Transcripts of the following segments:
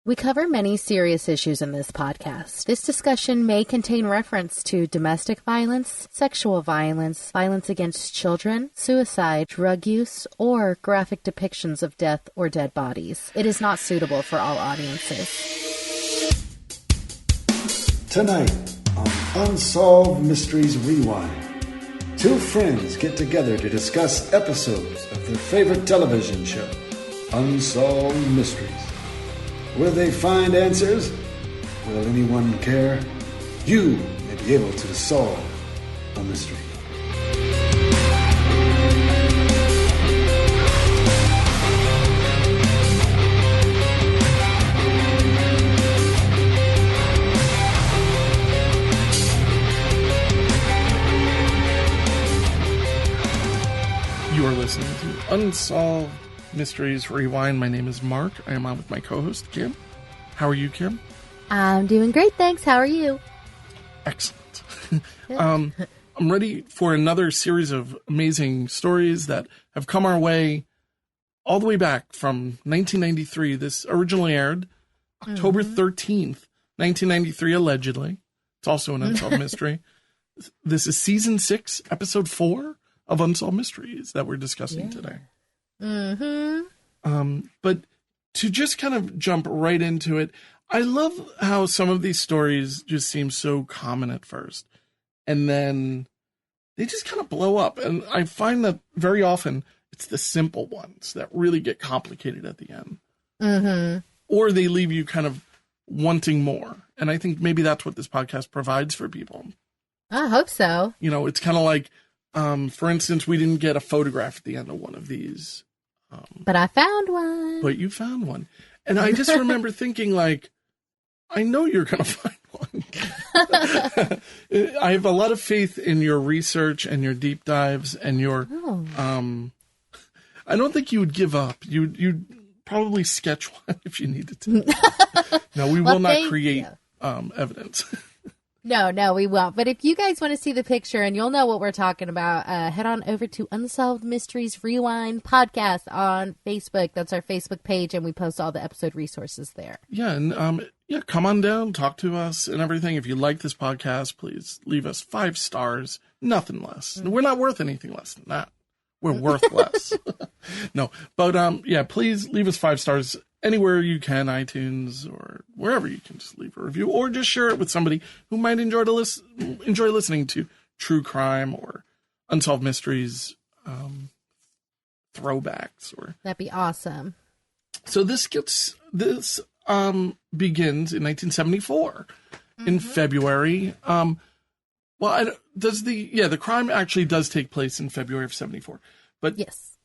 We cover many serious issues in this podcast. This discussion may contain reference to domestic violence, sexual violence, violence against children, suicide, drug use, or graphic depictions of death or dead bodies. It is not suitable for all audiences. Tonight on Unsolved Mysteries Rewind, two friends get together to discuss episodes of their favorite television show, Unsolved Mysteries. Will they find answers? Will anyone care? You may be able to solve a mystery. You are listening to Unsolved Mysteries Rewind. My name is Mark. I am on with my co-host, Kim. How are you, Kim? I'm doing great, thanks. How are you? Excellent. I'm ready for another series of amazing stories that have come our way all the way back from 1993. This originally aired October 13th, 1993, allegedly. It's also an Unsolved Mystery. This is Season 6, Episode 4 of Unsolved Mysteries that we're discussing today. But to just kind of jump right into it, I love how some of these stories just seem so common at first, and then they just kind of blow up. And I find that very often it's the simple ones that really get complicated at the end, or they leave you kind of wanting more. And I think maybe that's what this podcast provides for people. I hope so. You know, it's kind of like, for instance, we didn't get a photograph at the end of one of these. But I found one. But you found one. And I just remember thinking, like, I know you're going to find one. I have a lot of faith in your research and your deep dives and your, I don't think you would give up. You'd probably sketch one if you needed to. No, we will not create evidence. No, we won't. But if you guys want to see the picture and you'll know what we're talking about, head on over to Unsolved Mysteries Rewind Podcast on Facebook. That's our Facebook page, and we post all the episode resources there. Yeah, and come on down, talk to us and everything. If you like this podcast, please leave us 5 stars, nothing less. We're not worth anything less than that. We're worth less. No, but please leave us 5 stars. Anywhere you can, iTunes or wherever you can, just leave a review or just share it with somebody who might enjoy listening to true crime or unsolved mysteries, throwbacks. Or that'd be awesome. So this begins in 1974 in February. The crime actually does take place in February of 74, but yes,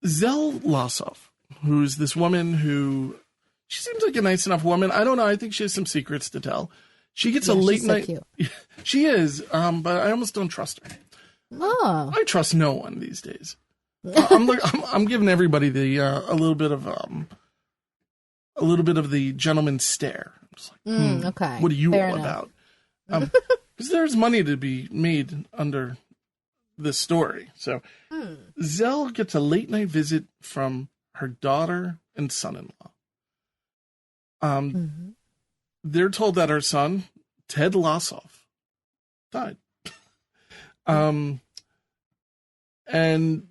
Zell Lossoff, who's this woman who, she seems like a nice enough woman. I don't know. I think she has some secrets to tell. She gets a late night. So cute. She is, but I almost don't trust her. Oh, I trust no one these days. I'm giving everybody the a little bit of the gentleman's stare. I'm just like, okay. What are you Fair all enough. about? Because there's money to be made under this story. So Zell gets a late night visit from her daughter and son-in-law. They're told that her son, Ted Lossoff, died. And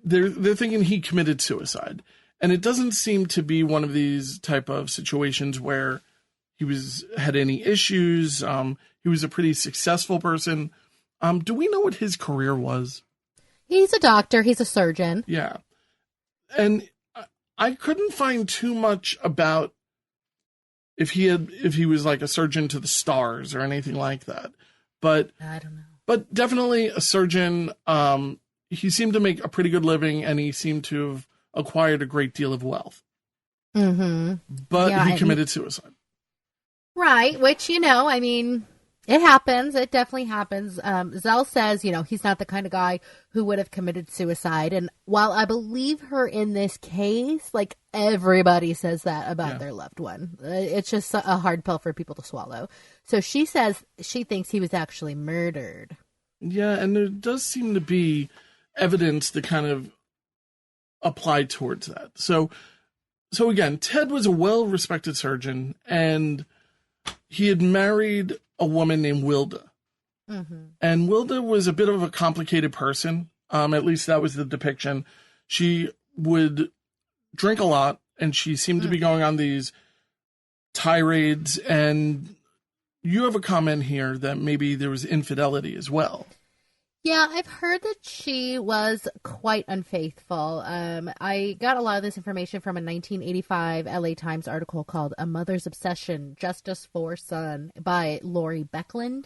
they're thinking he committed suicide. And it doesn't seem to be one of these type of situations where he had any issues. He was a pretty successful person. Do we know what his career was? He's a doctor. He's a surgeon. Yeah. And I couldn't find too much about if he was like a surgeon to the stars or anything like that. But I don't know. But definitely a surgeon. He seemed to make a pretty good living, and he seemed to have acquired a great deal of wealth. But he committed suicide. Right, which, I mean, it happens. It definitely happens. Zell says, he's not the kind of guy who would have committed suicide. And while I believe her in this case, like, everybody says that about their loved one. It's just a hard pill for people to swallow. So she says she thinks he was actually murdered. Yeah, and there does seem to be evidence that kind of applied towards that. So So again, Ted was a well-respected surgeon, and he had married a woman named Wilda. Mm-hmm. And Wilda was a bit of a complicated person. At least that was the depiction. She would drink a lot, and she seemed to be going on these tirades. And you have a comment here that maybe there was infidelity as well. Yeah, I've heard that she was quite unfaithful. I got a lot of this information from a 1985 LA Times article called A Mother's Obsession, Justice for Son by Lori Beckland.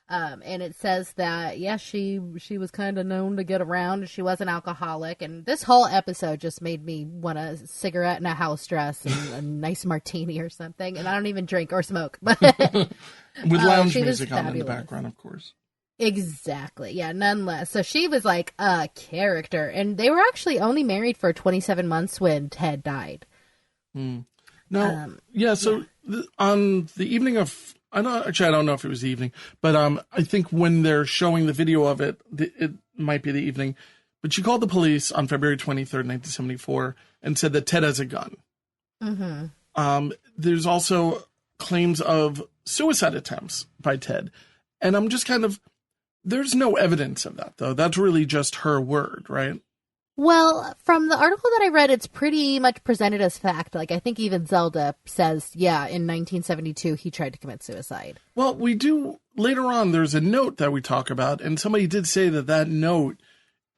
And it says that, yeah, she was kind of known to get around. She was an alcoholic. And this whole episode just made me want a cigarette and a house dress and a nice martini or something. And I don't even drink or smoke. But with lounge music on in the background, of course. Exactly. Yeah, none less. So she was like a character. And they were actually only married for 27 months when Ted died. No. So on the evening of, I don't know if it was the evening, but I think when they're showing the video of it, it might be the evening. But she called the police on February 23rd, 1974, and said that Ted has a gun. Mm-hmm. There's also claims of suicide attempts by Ted. And I'm just kind of, there's no evidence of that, though. That's really just her word, right? Well, from the article that I read, it's pretty much presented as fact. Like, I think even Zelda says, yeah, in 1972, he tried to commit suicide. Well, we do, later on, there's a note that we talk about, and somebody did say that note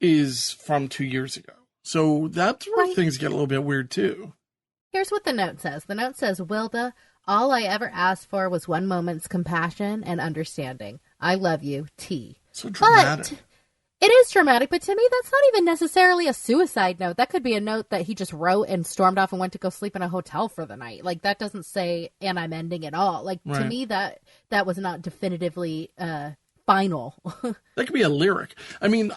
is from 2 years ago. So that's where things get a little bit weird, too. Here's what the note says. The note says, Wilda, all I ever asked for was one moment's compassion and understanding. I love you, T. So dramatic. But it is dramatic, but to me, that's not even necessarily a suicide note. That could be a note that he just wrote and stormed off and went to go sleep in a hotel for the night. Like, that doesn't say, and I'm ending it all. Like, to me, that was not definitively final. That could be a lyric. I mean,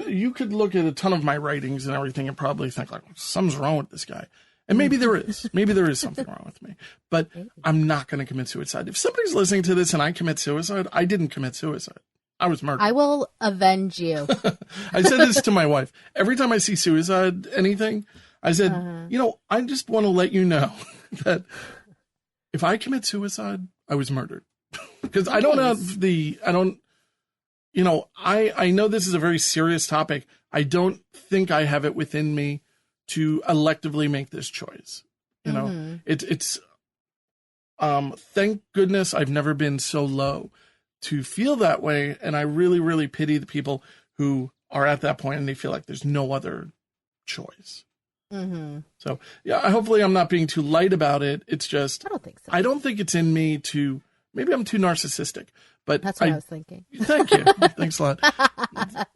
you could look at a ton of my writings and everything and probably think, like, something's wrong with this guy. And maybe there is. Maybe there is something wrong with me. But I'm not going to commit suicide. If somebody's listening to this and I commit suicide, I didn't commit suicide. I was murdered. I will avenge you. I said this to my wife. Every time I see suicide, anything, I said, I just want to let you know that if I commit suicide, I was murdered. Because I don't have I know this is a very serious topic. I don't think I have it within me to electively make this choice. It's thank goodness I've never been so low to feel that way. And I really, really pity the people who are at that point and they feel like there's no other choice. Mm-hmm. So yeah, hopefully I'm not being too light about it. It's just, I don't think so. I don't think it's in me to, maybe I'm too narcissistic, but that's what I was thinking. Thank you. Thanks a lot.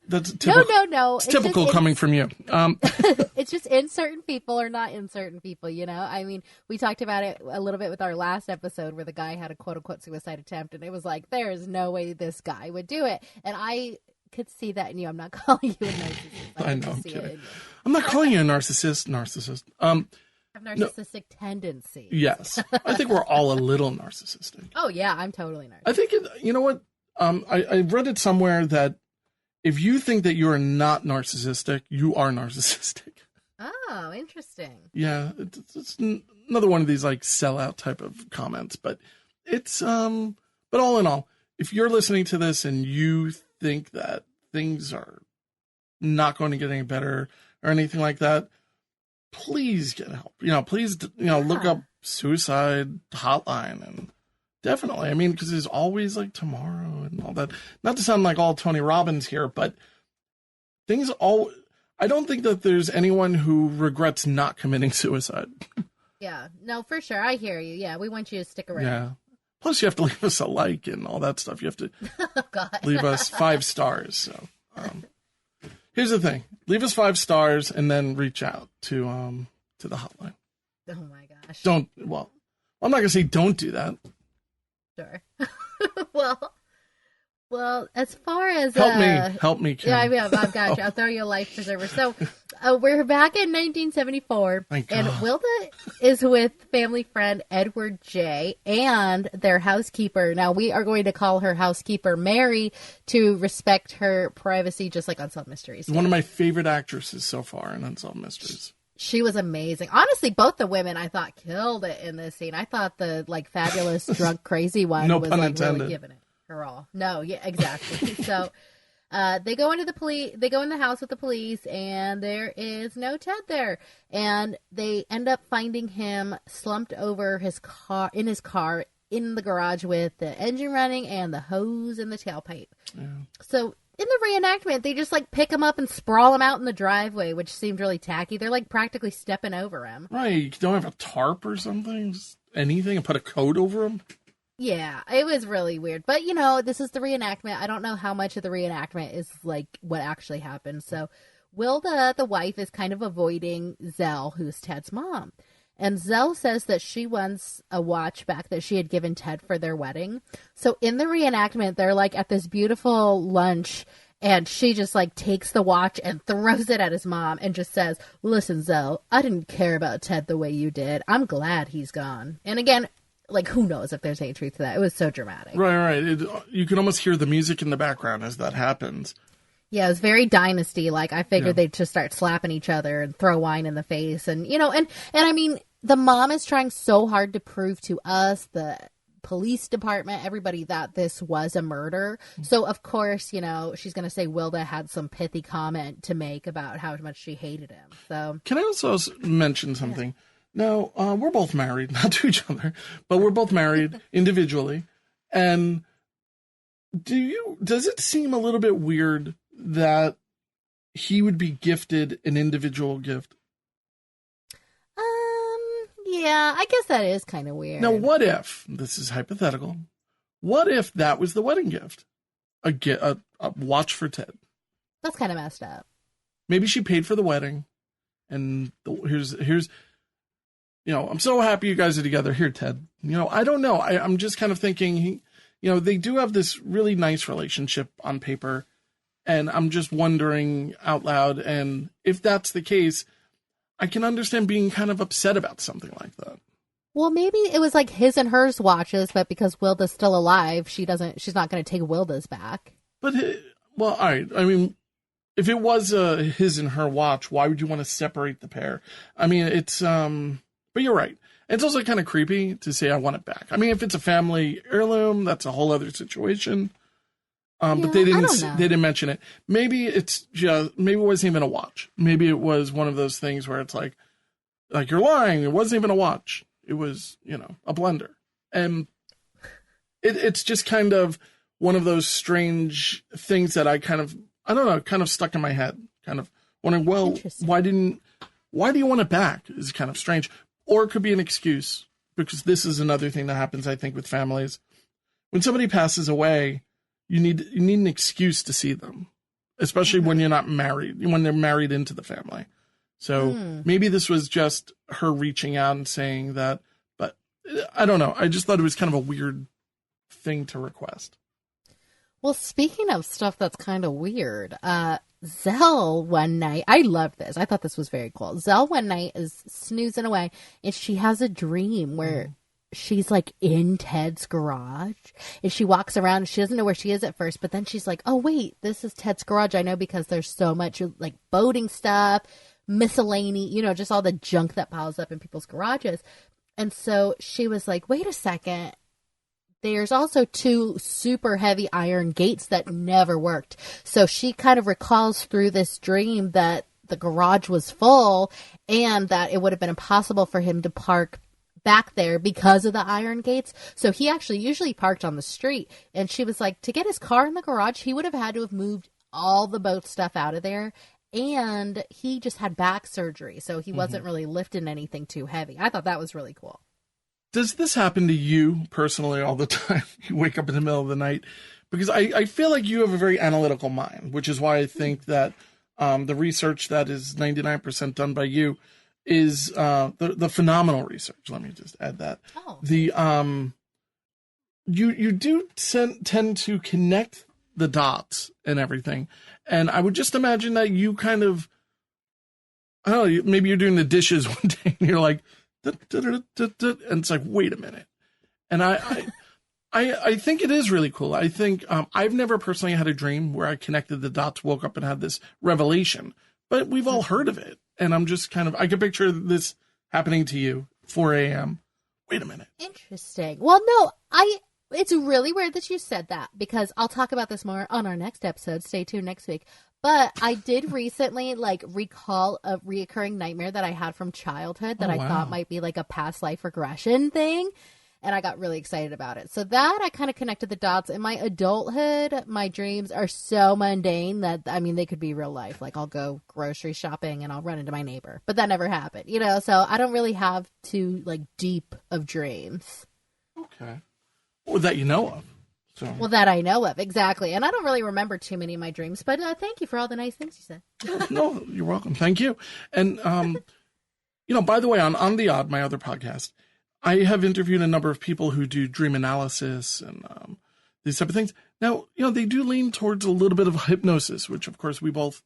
That's typical. No. It's typical coming from you. It's just in certain people or not in certain people, I mean, we talked about it a little bit with our last episode where the guy had a quote unquote suicide attempt and it was like, there is no way this guy would do it. And I could see that in you. I'm not calling you a narcissist. I know. I'm kidding. I'm not calling you a narcissist. Have narcissistic tendencies. Yes. I think we're all a little narcissistic. Oh, yeah. I'm totally narcissistic. I think, you know what? I read it somewhere that if you think that you're not narcissistic, you are narcissistic. Oh, interesting. Yeah. It's another one of these like sellout type of comments, but it's, but all in all, if you're listening to this and you think that things are not going to get any better or anything like that, please get help. Please, look up suicide hotline and definitely. I mean, because there's always like tomorrow and all that. Not to sound like all Tony Robbins here, but I don't think that there's anyone who regrets not committing suicide. Yeah, no, for sure. I hear you. Yeah, we want you to stick around. Yeah. Plus, you have to leave us a like and all that stuff. You have to leave us 5 stars. So, here's the thing: leave us 5 stars and then reach out to the hotline. Oh my gosh! Well, I'm not gonna say don't do that. Sure. Well, as far as help me, Kim. Yeah, I've got you. I'll throw you a life preserver. So, we're back in 1974, and Wilda is with family friend Edward J. and their housekeeper. Now, we are going to call her housekeeper Mary to respect her privacy, just like Unsolved Mysteries. One of my favorite actresses so far in Unsolved Mysteries. She was amazing. Honestly, both the women I thought killed it in this scene. I thought the fabulous drunk crazy one No was pun really intended. giving it her all. No, yeah, exactly. So they go into the police. They go in the house with the police, and there is no Ted there. And they end up finding him slumped over his car in in the garage with the engine running and the hose in the tailpipe. Yeah. So in the reenactment, they just pick him up and sprawl him out in the driveway, which seemed really tacky. They're practically stepping over him. Right. You don't have a tarp or something? Just anything and put a coat over him? Yeah, it was really weird. But, this is the reenactment. I don't know how much of the reenactment is what actually happened. So Wilda, the wife, is kind of avoiding Zell, who's Ted's mom. And Zell says that she wants a watch back that she had given Ted for their wedding. So in the reenactment, they're at this beautiful lunch, and she just takes the watch and throws it at his mom and just says, "Listen, Zell, I didn't care about Ted the way you did. I'm glad he's gone." And again, who knows if there's any truth to that? It was so dramatic. Right. You can almost hear the music in the background as that happens. Yeah, it was very Dynasty. I figured they'd just start slapping each other and throw wine in the face. And, and I mean, the mom is trying so hard to prove to us, the police department, everybody, that this was a murder. So, of course, she's going to say Wilda had some pithy comment to make about how much she hated him. So, can I also mention something? Yeah. Now, we're both married, not to each other, but we're both married individually. And does it seem a little bit weird that he would be gifted an individual gift? Yeah, I guess that is kind of weird. Now, what if, this is hypothetical, what if that was the wedding gift? A watch for Ted. That's kind of messed up. Maybe she paid for the wedding, and here's I'm so happy you guys are together. Here, Ted. I don't know. I'm just kind of thinking, they do have this really nice relationship on paper, and I'm just wondering out loud, and if that's the case, I can understand being kind of upset about something like that. Well, maybe it was his and hers watches, but because Wilda's still alive, she's not going to take Wilda's back. But, all right. I mean, if it was his and her watch, why would you want to separate the pair? I mean, it's, but you're right. It's also kind of creepy to say I want it back. I mean, if it's a family heirloom, that's a whole other situation. But they didn't mention it. Maybe it wasn't even a watch. Maybe it was one of those things where it's like you're lying. It wasn't even a watch. It was, a blender. And it's just kind of one of those strange things that I kind of stuck in my head, kind of wondering, well, why do you want it back? Is kind of strange. Or it could be an excuse, because this is another thing that happens, I think, with families. When somebody passes away, you need an excuse to see them, especially when you're not married, when they're married into the family. So maybe this was just her reaching out and saying that, but I don't know. I just thought it was kind of a weird thing to request. Well, speaking of stuff that's kind of weird, Zell one night, I loved this. I thought this was very cool. Zell one night is snoozing away, and she has a dream where she's in Ted's garage, and she walks around. She doesn't know where she is at first, but then she's like, oh wait, this is Ted's garage. I know, because there's so much boating stuff, miscellany, just all the junk that piles up in people's garages. And so she was like, wait a second, there's also 2 super heavy iron gates that never worked. So she kind of recalls through this dream that the garage was full, and that it would have been impossible for him to park back there because of the iron gates. So he actually usually parked on the street. And she was like, to get his car in the garage, he would have had to have moved all the boat stuff out of there. And he just had back surgery, so he wasn't really lifting anything too heavy. I thought that was really cool. Does this happen to you personally all the time? You wake up in the middle of the night? Because I feel like you have a very analytical mind, which is why I think that the research that is 99% done by you is the phenomenal research. Let me just add that. Oh. You do tend to connect the dots and everything. And I would just imagine that you kind of, I don't know, maybe you're doing the dishes one day and you're like, and it's like, wait a minute. And I think it is really cool. I think I've never personally had a dream where I connected the dots, woke up and had this revelation. but we've all heard of it. And I'm just I can picture this happening to you, 4 a.m. Wait a minute. Interesting. Well, no, it's really weird that you said that, because I'll talk about this more on our next episode. Stay tuned next week. But I did recently recall a reoccurring nightmare that I had from childhood that I thought might be like a past life regression thing. And I got really excited about it. So that I kind of connected the dots. In my adulthood, my dreams are so mundane that, I mean, they could be real life. Like, I'll go grocery shopping and I'll run into my neighbor. But that never happened, So I don't really have too, deep of dreams. Okay. Well, that you know of. So. Well, that I know of, exactly. And I don't really remember too many of my dreams. But thank you for all the nice things you said. No, you're welcome. Thank you. And, by the way, on The Odd, my other podcast, I have interviewed a number of people who do dream analysis and these type of things. Now, they do lean towards a little bit of hypnosis, which, of course, we both.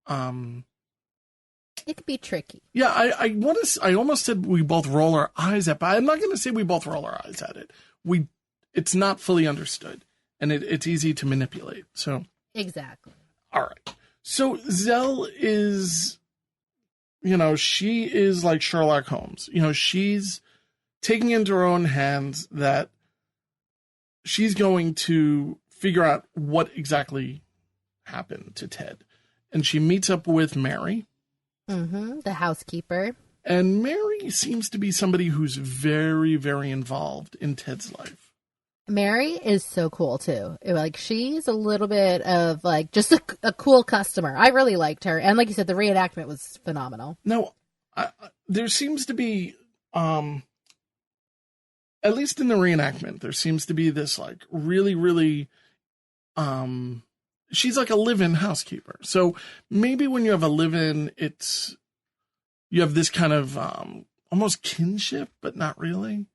It could be tricky. Yeah, I almost said we both roll our eyes at, but I'm not going to say we both roll our eyes at it. It's not fully understood, and it's easy to manipulate. So exactly. All right. So Zell is, she is like Sherlock Holmes. She's taking into her own hands that she's going to figure out what exactly happened to Ted. And she meets up with Mary. Mm-hmm, the housekeeper. And Mary seems to be somebody who's very, very involved in Ted's life. Mary is so cool, too. She's a little bit of, just a cool customer. I really liked her. And like you said, the reenactment was phenomenal. No, there seems to be... at least in the reenactment, there seems to be this really, really, she's like a live-in housekeeper. So maybe when you have a live-in, you have this kind of almost kinship, but not really.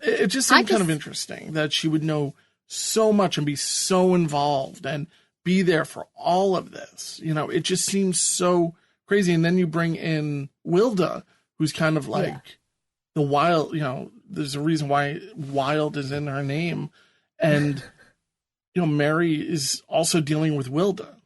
It just seemed kind of interesting that she would know so much and be so involved and be there for all of this. It just seems so crazy. And then you bring in Wilda, who's kind of the wild, there's a reason why wild is in her name. And, Mary is also dealing with Wilda.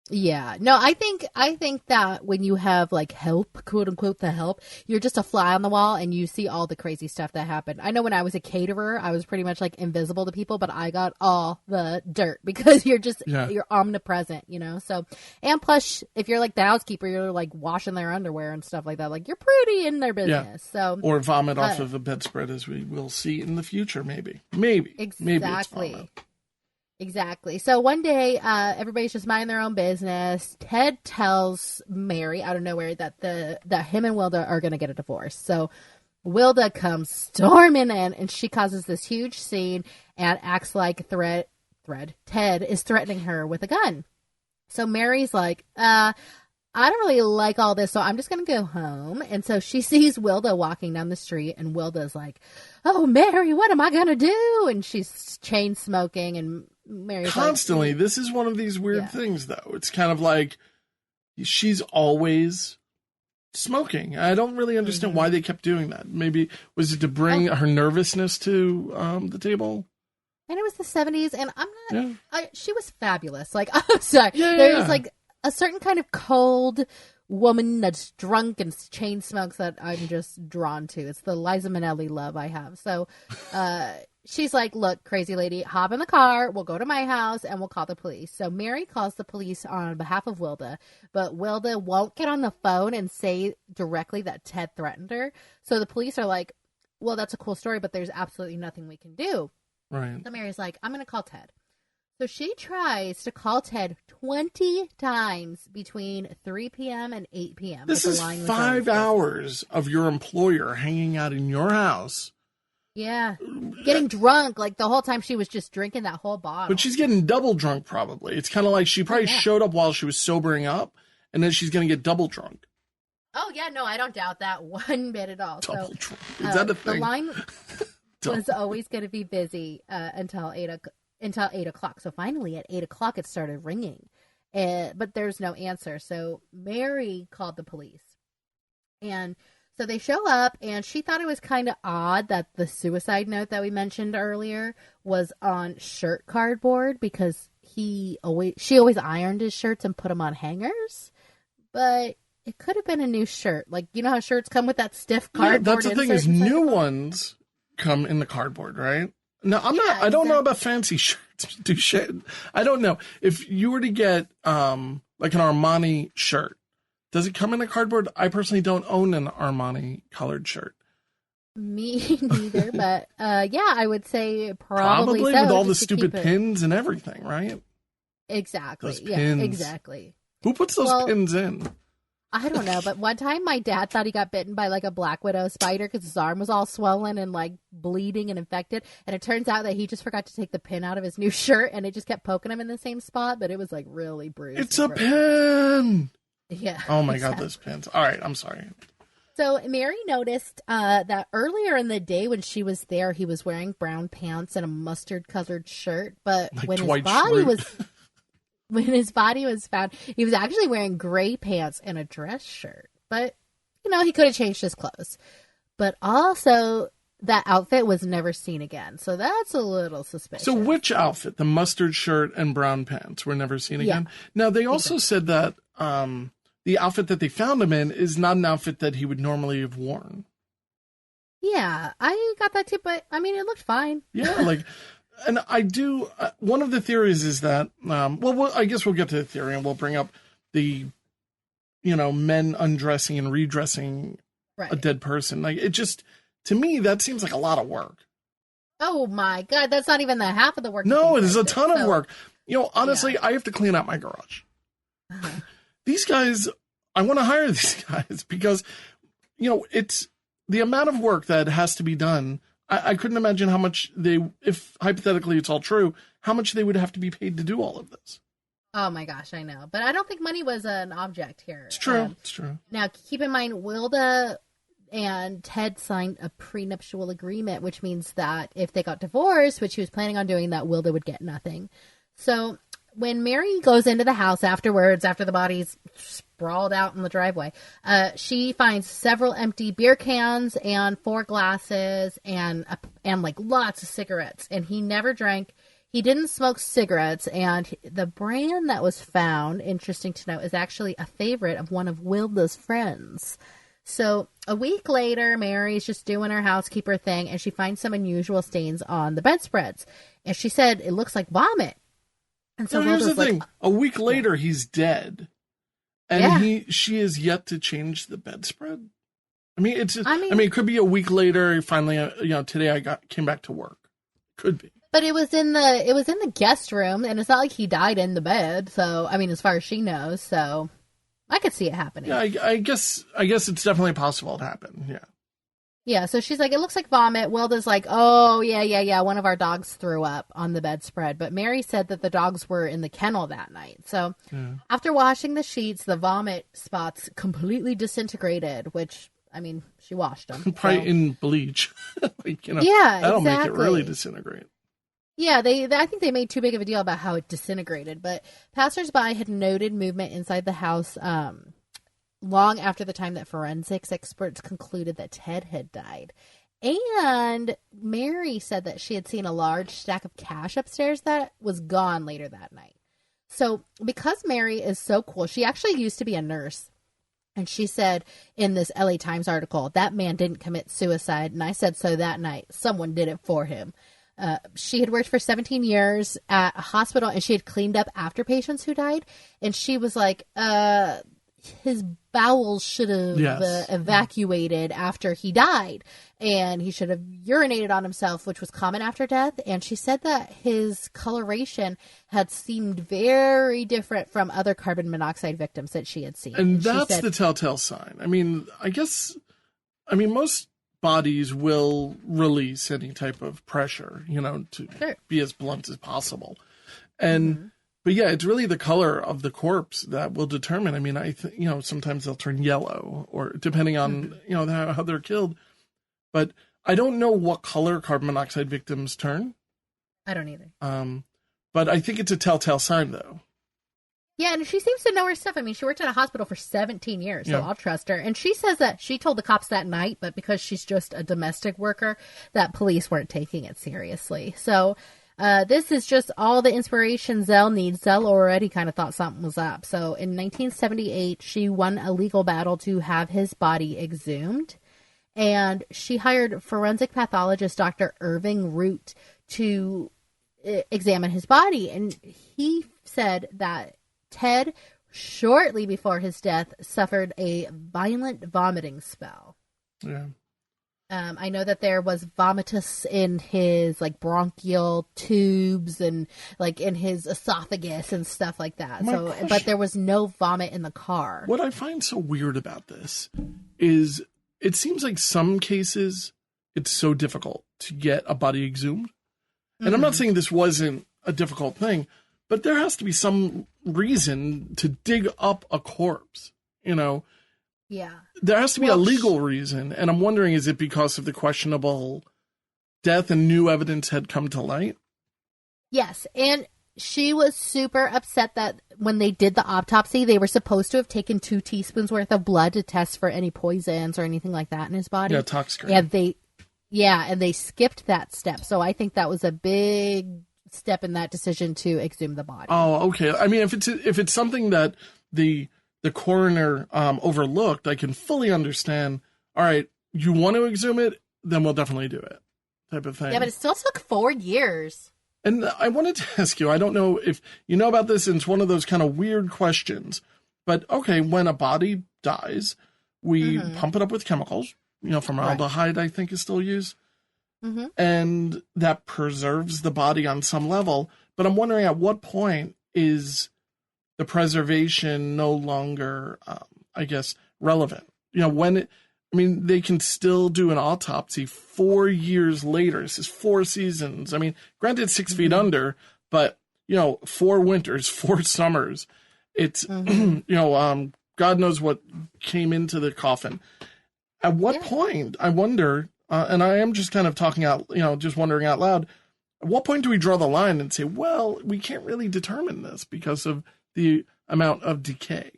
Yeah. No, I think that when you have help, quote unquote, the help, you're just a fly on the wall and you see all the crazy stuff that happened. I know when I was a caterer, I was pretty much invisible to people, but I got all the dirt because you're omnipresent, So, and plus if you're the housekeeper, you're washing their underwear and stuff like that. You're pretty in their business. So, or vomit off of a bedspread, as we will see in the future. Maybe. Exactly. Exactly. So one day, everybody's just minding their own business. Ted tells Mary out of nowhere that him and Wilda are going to get a divorce. So Wilda comes storming in, and she causes this huge scene and acts like Ted is threatening her with a gun. So Mary's like, I don't really like all this, so I'm just going to go home. And so she sees Wilda walking down the street, and Wilda's like, oh, Mary, what am I going to do? And she's chain smoking, and Mary's constantly. This is one of these weird things, though. It's kind of like she's always smoking. I don't really understand why they kept doing that. Maybe was it to bring her nervousness to the table? And it was the 70s, and I'm not. She was fabulous. I'm sorry. There's a certain kind of cold woman that's drunk and chain smokes that I'm just drawn to. It's the Liza Minnelli love I have. So she's like, look, crazy lady, hop in the car. We'll go to my house and we'll call the police. So Mary calls the police on behalf of Wilda, but Wilda won't get on the phone and say directly that Ted threatened her. So the police are like, well, that's a cool story, but there's absolutely nothing we can do. Right. So Mary's like, I'm going to call Ted. So she tries to call Ted 20 times between 3 p.m. and 8 p.m. This is 5 hours of your employer hanging out in your house. Yeah. Getting drunk. The whole time she was just drinking that whole bottle. But she's getting double drunk probably. It's kind of like she probably showed up while she was sobering up, and then she's going to get double drunk. Oh, yeah. No, I don't doubt that one bit at all. Double drunk. Is that a thing? The line was always going to be busy until 8 o'clock. So finally at 8 o'clock it started ringing, but there's no answer. So Mary called the police, and so they show up, and she thought it was kind of odd that the suicide note that we mentioned earlier was on shirt cardboard, because she always ironed his shirts and put them on hangers. but it could have been a new shirt. Like, you know how shirts come with that stiff Yeah, cardboard? that's the thing is new ones come in the cardboard, right? No, I don't know about fancy shirts. I don't know. If you were to get like an Armani shirt, does it come in a cardboard? I personally don't own an Armani colored shirt. Me neither, but yeah, I would say probably so, with all the stupid pins and everything, right? Exactly. Those yeah, pins. Exactly. Who puts those pins in? I don't know, but one time my dad thought he got bitten by like a black widow spider because his arm was all swollen and like bleeding and infected. And it turns out that he just forgot to take the pin out of his new shirt and it just kept poking him in the same spot, but it was like really bruised. It's a pin. Yeah. Oh my God, those pins. All right, I'm sorry. So Mary noticed that earlier in the day when she was there, he was wearing brown pants and a mustard-colored shirt. But like when his body was found, he was actually wearing gray pants and a dress shirt. But, you know, he could have changed his clothes. But also, that outfit was never seen again. So that's a little suspicious. So which outfit? The mustard shirt and brown pants were never seen again? Now, they also said that the outfit that they found him in is not an outfit that he would normally have worn. Yeah, I got that too, but, I mean, it looked fine. Yeah, like... And I do, one of the theories is that, I guess we'll get to the theory and we'll bring up the, men undressing and redressing a dead person. Like, it just, to me, that seems like a lot of work. Oh my God, that's not even the half of the work. No, it is a ton of work. Honestly, I have to clean out my garage. Uh-huh. These guys, I want to hire these guys because, it's the amount of work that has to be done. I couldn't imagine how much if hypothetically it's all true, how much they would have to be paid to do all of this. Oh my gosh, I know. But I don't think money was an object here. It's true. It's true. Now, keep in mind, Wilda and Ted signed a prenuptial agreement, which means that if they got divorced, which he was planning on doing, that Wilda would get nothing. So when Mary goes into the house afterwards, after the body's sprawled out in the driveway, she finds several empty beer cans and 4 glasses and like lots of cigarettes. And he never drank. He didn't smoke cigarettes. And the brand that was found, interesting to note, is actually a favorite of one of Wilda's friends. So a week later, Mary's just doing her housekeeper thing, and she finds some unusual stains on the bedspreads. And she said, it looks like vomit. And so here's the thing. A week later, he's dead. And she is yet to change the bedspread. I mean, it could be a week later. Finally, today I came back to work. Could be. But it was in the guest room, and it's not like he died in the bed. So, I mean, as far as she knows, so I could see it happening. Yeah, I guess it's definitely possible it happened. Yeah. Yeah, so she's like, it looks like vomit. Wilda's like, oh, yeah, one of our dogs threw up on the bedspread. But Mary said that the dogs were in the kennel that night. So after washing the sheets, the vomit spots completely disintegrated, which, I mean, she washed them. Probably in bleach. Yeah, that'll make it really disintegrate. Yeah, I think they made too big of a deal about how it disintegrated. But passersby had noted movement inside the house long after the time that forensics experts concluded that Ted had died. And Mary said that she had seen a large stack of cash upstairs that was gone later that night. So because Mary is so cool, she actually used to be a nurse. And she said in this LA Times article, that man didn't commit suicide. And I said so that night. Someone did it for him. She had worked for 17 years at a hospital, and she had cleaned up after patients who died. And she was like, his bowels should have evacuated after he died, and he should have urinated on himself, which was common after death. And she said that his coloration had seemed very different from other carbon monoxide victims that she had seen. And that's the telltale sign. I mean, most bodies will release any type of pressure, to be as blunt as possible. And but yeah, it's really the color of the corpse that will determine. I mean, sometimes they'll turn yellow, or depending on, how they're killed. But I don't know what color carbon monoxide victims turn. I don't either. But I think it's a telltale sign, though. Yeah, and she seems to know her stuff. I mean, she worked at a hospital for 17 years, so I'll trust her. And she says that she told the cops that night, but because she's just a domestic worker, that police weren't taking it seriously. So This is just all the inspiration Zell needs. Zell already kind of thought something was up. So in 1978, she won a legal battle to have his body exhumed. And she hired forensic pathologist Dr. Irving Root to examine his body. And he said that Ted, shortly before his death, suffered a violent vomiting spell. Yeah. I know that there was vomitus in his like bronchial tubes and like in his esophagus and stuff like that. But there was no vomit in the car. What I find so weird about this is it seems like some cases it's so difficult to get a body exhumed. And I'm not saying this wasn't a difficult thing, but there has to be some reason to dig up a corpse, you know? Yeah. There has to be a legal reason. And I'm wondering, is it because of the questionable death and new evidence had come to light? Yes. And she was super upset that when they did the autopsy, they were supposed to have taken 2 teaspoons worth of blood to test for any poisons or anything like that in his body. Yeah, toxic. And they skipped that step. So I think that was a big step in that decision to exhume the body. Oh, okay. I mean, if it's something that the coroner overlooked, I can fully understand. All right, you want to exhume it, then we'll definitely do it, type of thing. Yeah, but it still took 4 years. And I wanted to ask you, I don't know if you know about this, and it's one of those kind of weird questions, but okay, when a body dies, we pump it up with chemicals, formaldehyde, I think is still used, and that preserves the body on some level. But I'm wondering, at what point is the preservation no longer, relevant? They can still do an autopsy 4 years later. This is 4 seasons. I mean, granted, 6 feet under, but 4 winters, 4 summers. It's, God knows what came into the coffin. At what point, I wonder, and I am just kind of talking out, just wondering out loud, at what point do we draw the line and say, well, we can't really determine this because of the amount of decay?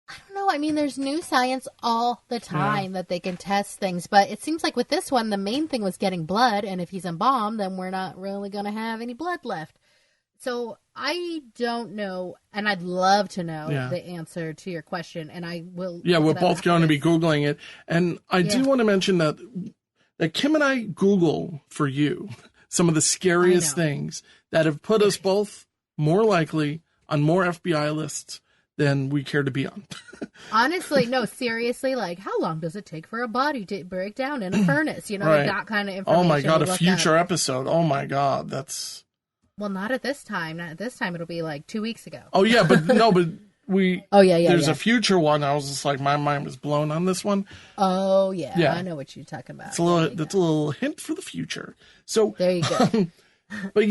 I don't know. I mean, there's new science all the time that they can test things, but it seems like with this one, the main thing was getting blood, and if he's embalmed, then we're not really going to have any blood left. So I don't know, and I'd love to know the answer to your question, and I will. Yeah, we're both going to be Googling it, and I do want to mention that Kim and I Google for you some of the scariest things that have put us both more likely on more FBI lists than we care to be on. Honestly, no, seriously, like how long does it take for a body to break down in a furnace? Like that kind of information. Oh my God, a future episode. Oh my God, that's... Well, not at this time. Not at this time. It'll be like 2 weeks ago. Oh yeah, but no, but we... Oh yeah. There's a future one. I was just like, my mind was blown on this one. Oh yeah. I know what you're talking about. That's a little hint for the future. So there you go. But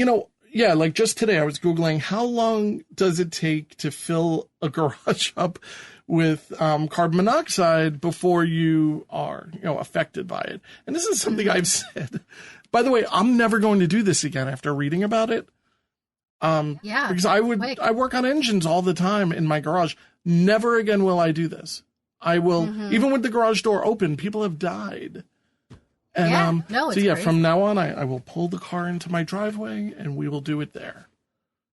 like just today I was Googling how long does it take to fill a garage up with carbon monoxide before you are, affected by it. And this is something I've said. By the way, I'm never going to do this again after reading about it. Because I work on engines all the time in my garage. Never again will I do this. I will, even with the garage door open, people have died. And crazy. From now on, I will pull the car into my driveway and we will do it there.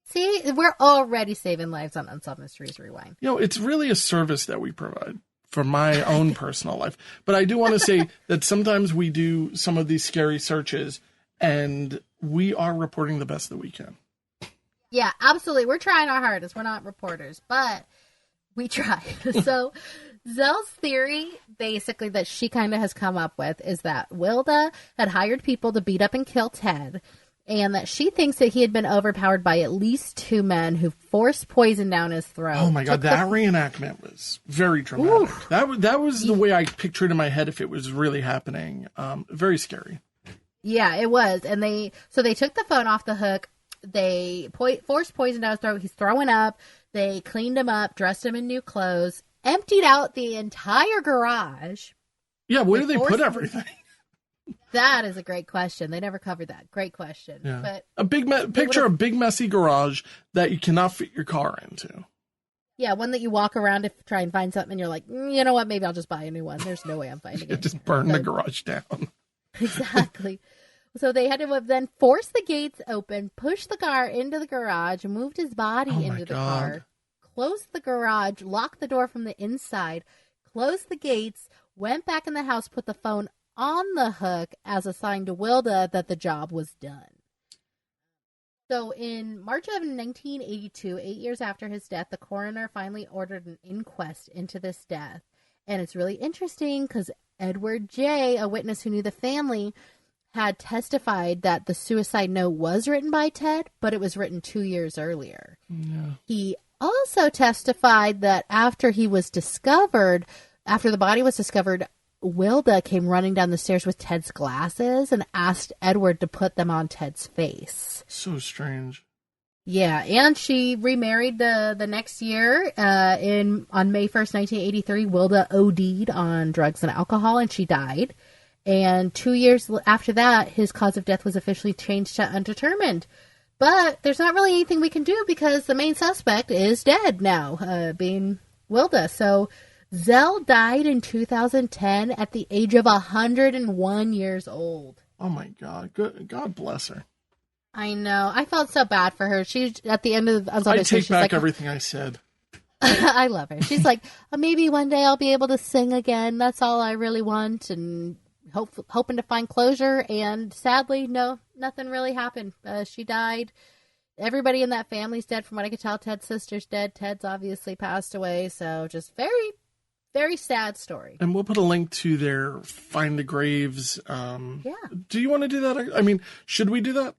See, we're already saving lives on Unsolved Mysteries Rewind. It's really a service that we provide for my own personal life. But I do want to say that sometimes we do some of these scary searches and we are reporting the best that we can. Yeah, absolutely. We're trying our hardest. We're not reporters, but we try. So Zell's theory, basically, that she kind of has come up with is that Wilda had hired people to beat up and kill Ted, and that she thinks that he had been overpowered by at least 2 men who forced poison down his throat. Oh my God, that reenactment was very dramatic. That was the way I pictured in my head if it was really happening. Very scary. Yeah, it was. And they took the phone off the hook. They forced poison down his throat. He's throwing up. They cleaned him up, dressed him in new clothes, emptied out the entire garage. Yeah, where do they put everything? That is a great question. They never covered that. Great question. Yeah. But a big messy garage that you cannot fit your car into. Yeah, one that you walk around to try and find something and you're like, you know what, maybe I'll just buy a new one. There's no way I'm finding it. Just burn the garage down. Exactly. So they had to have then forced the gates open, pushed the car into the garage, moved his body into the car, closed the garage, locked the door from the inside, closed the gates, went back in the house, put the phone on the hook as a sign to Wilda that the job was done. So in March of 1982, 8 years after his death, the coroner finally ordered an inquest into this death. And it's really interesting because Edward J., a witness who knew the family, had testified that the suicide note was written by Ted, but it was written 2 years earlier. Yeah. He also testified that after the body was discovered, Wilda came running down the stairs with Ted's glasses and asked Edward to put them on Ted's face. So strange. Yeah, and she remarried the next year. On May 1st, 1983, Wilda OD'd on drugs and alcohol, and she died. And 2 years after that, his cause of death was officially changed to undetermined. But there's not really anything we can do because the main suspect is dead now, being Wilda. So Zell died in 2010 at the age of 101 years old. Oh my God. Good. God bless her. I know. I felt so bad for her. She's at the end of I take back everything I said. I love her. She's like, maybe one day I'll be able to sing again. That's all I really want. And hoping to find closure. And sadly, no, nothing really happened. She died. Everybody in that family's dead from what I could tell. Ted's sister's dead. Ted's obviously passed away. So just very, very sad story. And we'll put a link to their Find the Graves. Yeah. Do you want to do that? I mean, should we do that?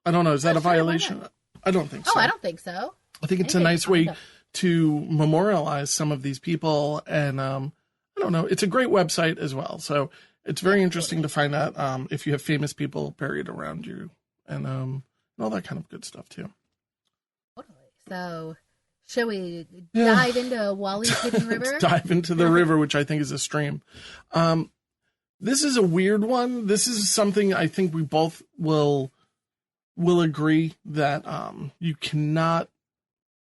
I don't know. Is that a violation? I don't think so. Oh, I don't think so. I think it's a nice way to memorialize some of these people. And I don't know. It's a great website as well. So it's very interesting to find out if you have famous people buried around you and all that kind of good stuff too. Totally. So shall we dive into Wally's Hidden River? Dive into the river, which I think is a stream. This is a weird one. This is something I think we both will agree that you cannot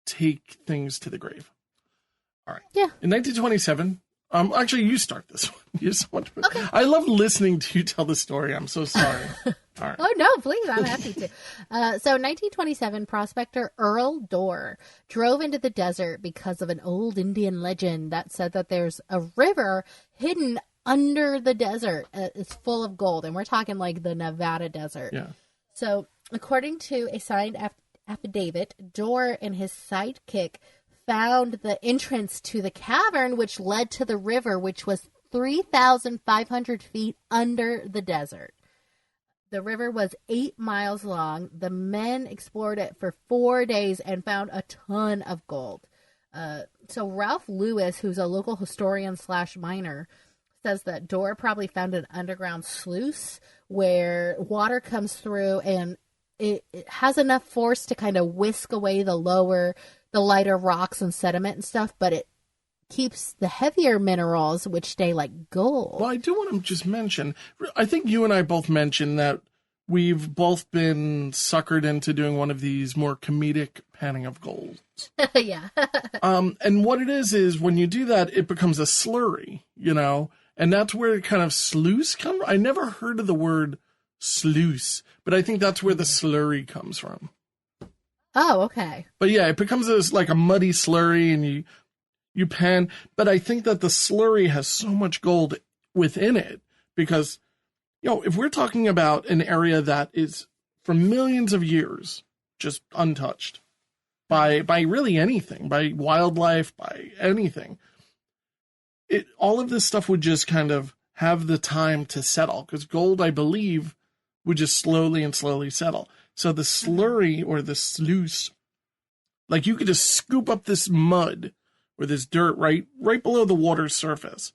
take things to the grave. All right. Yeah. In 1927, actually, you start this one. You're so much. Okay. I love listening to you tell the story. I'm so sorry. All right. Oh, no, please. I'm happy to. So 1927, prospector Earl Dorr drove into the desert because of an old Indian legend that said that there's a river hidden under the desert. It's full of gold. And we're talking like the Nevada desert. Yeah. So according to a signed affidavit, Dorr and his sidekick found the entrance to the cavern, which led to the river, which was 3,500 feet under the desert. The river was 8 miles long. The men explored it for 4 days and found a ton of gold. So Ralph Lewis, who's a local historian / miner, says that Dorr probably found an underground sluice where water comes through and it has enough force to kind of whisk away the lighter rocks and sediment and stuff, but it keeps the heavier minerals, which stay like gold. Well, I do want to just mention, I think you and I both mentioned that we've both been suckered into doing one of these more comedic panning of gold. Yeah. And what it is when you do that, it becomes a slurry, and that's where kind of sluice comes. I never heard of the word sluice, but I think that's where the slurry comes from. Oh, okay. But yeah, it becomes like a muddy slurry and you pan, but I think that the slurry has so much gold within it because, if we're talking about an area that is for millions of years just untouched by really anything, by wildlife, by anything, all of this stuff would just kind of have the time to settle because gold, I believe, would just slowly and slowly settle. So the slurry or the sluice, like you could just scoop up this mud or this dirt right below the water's surface.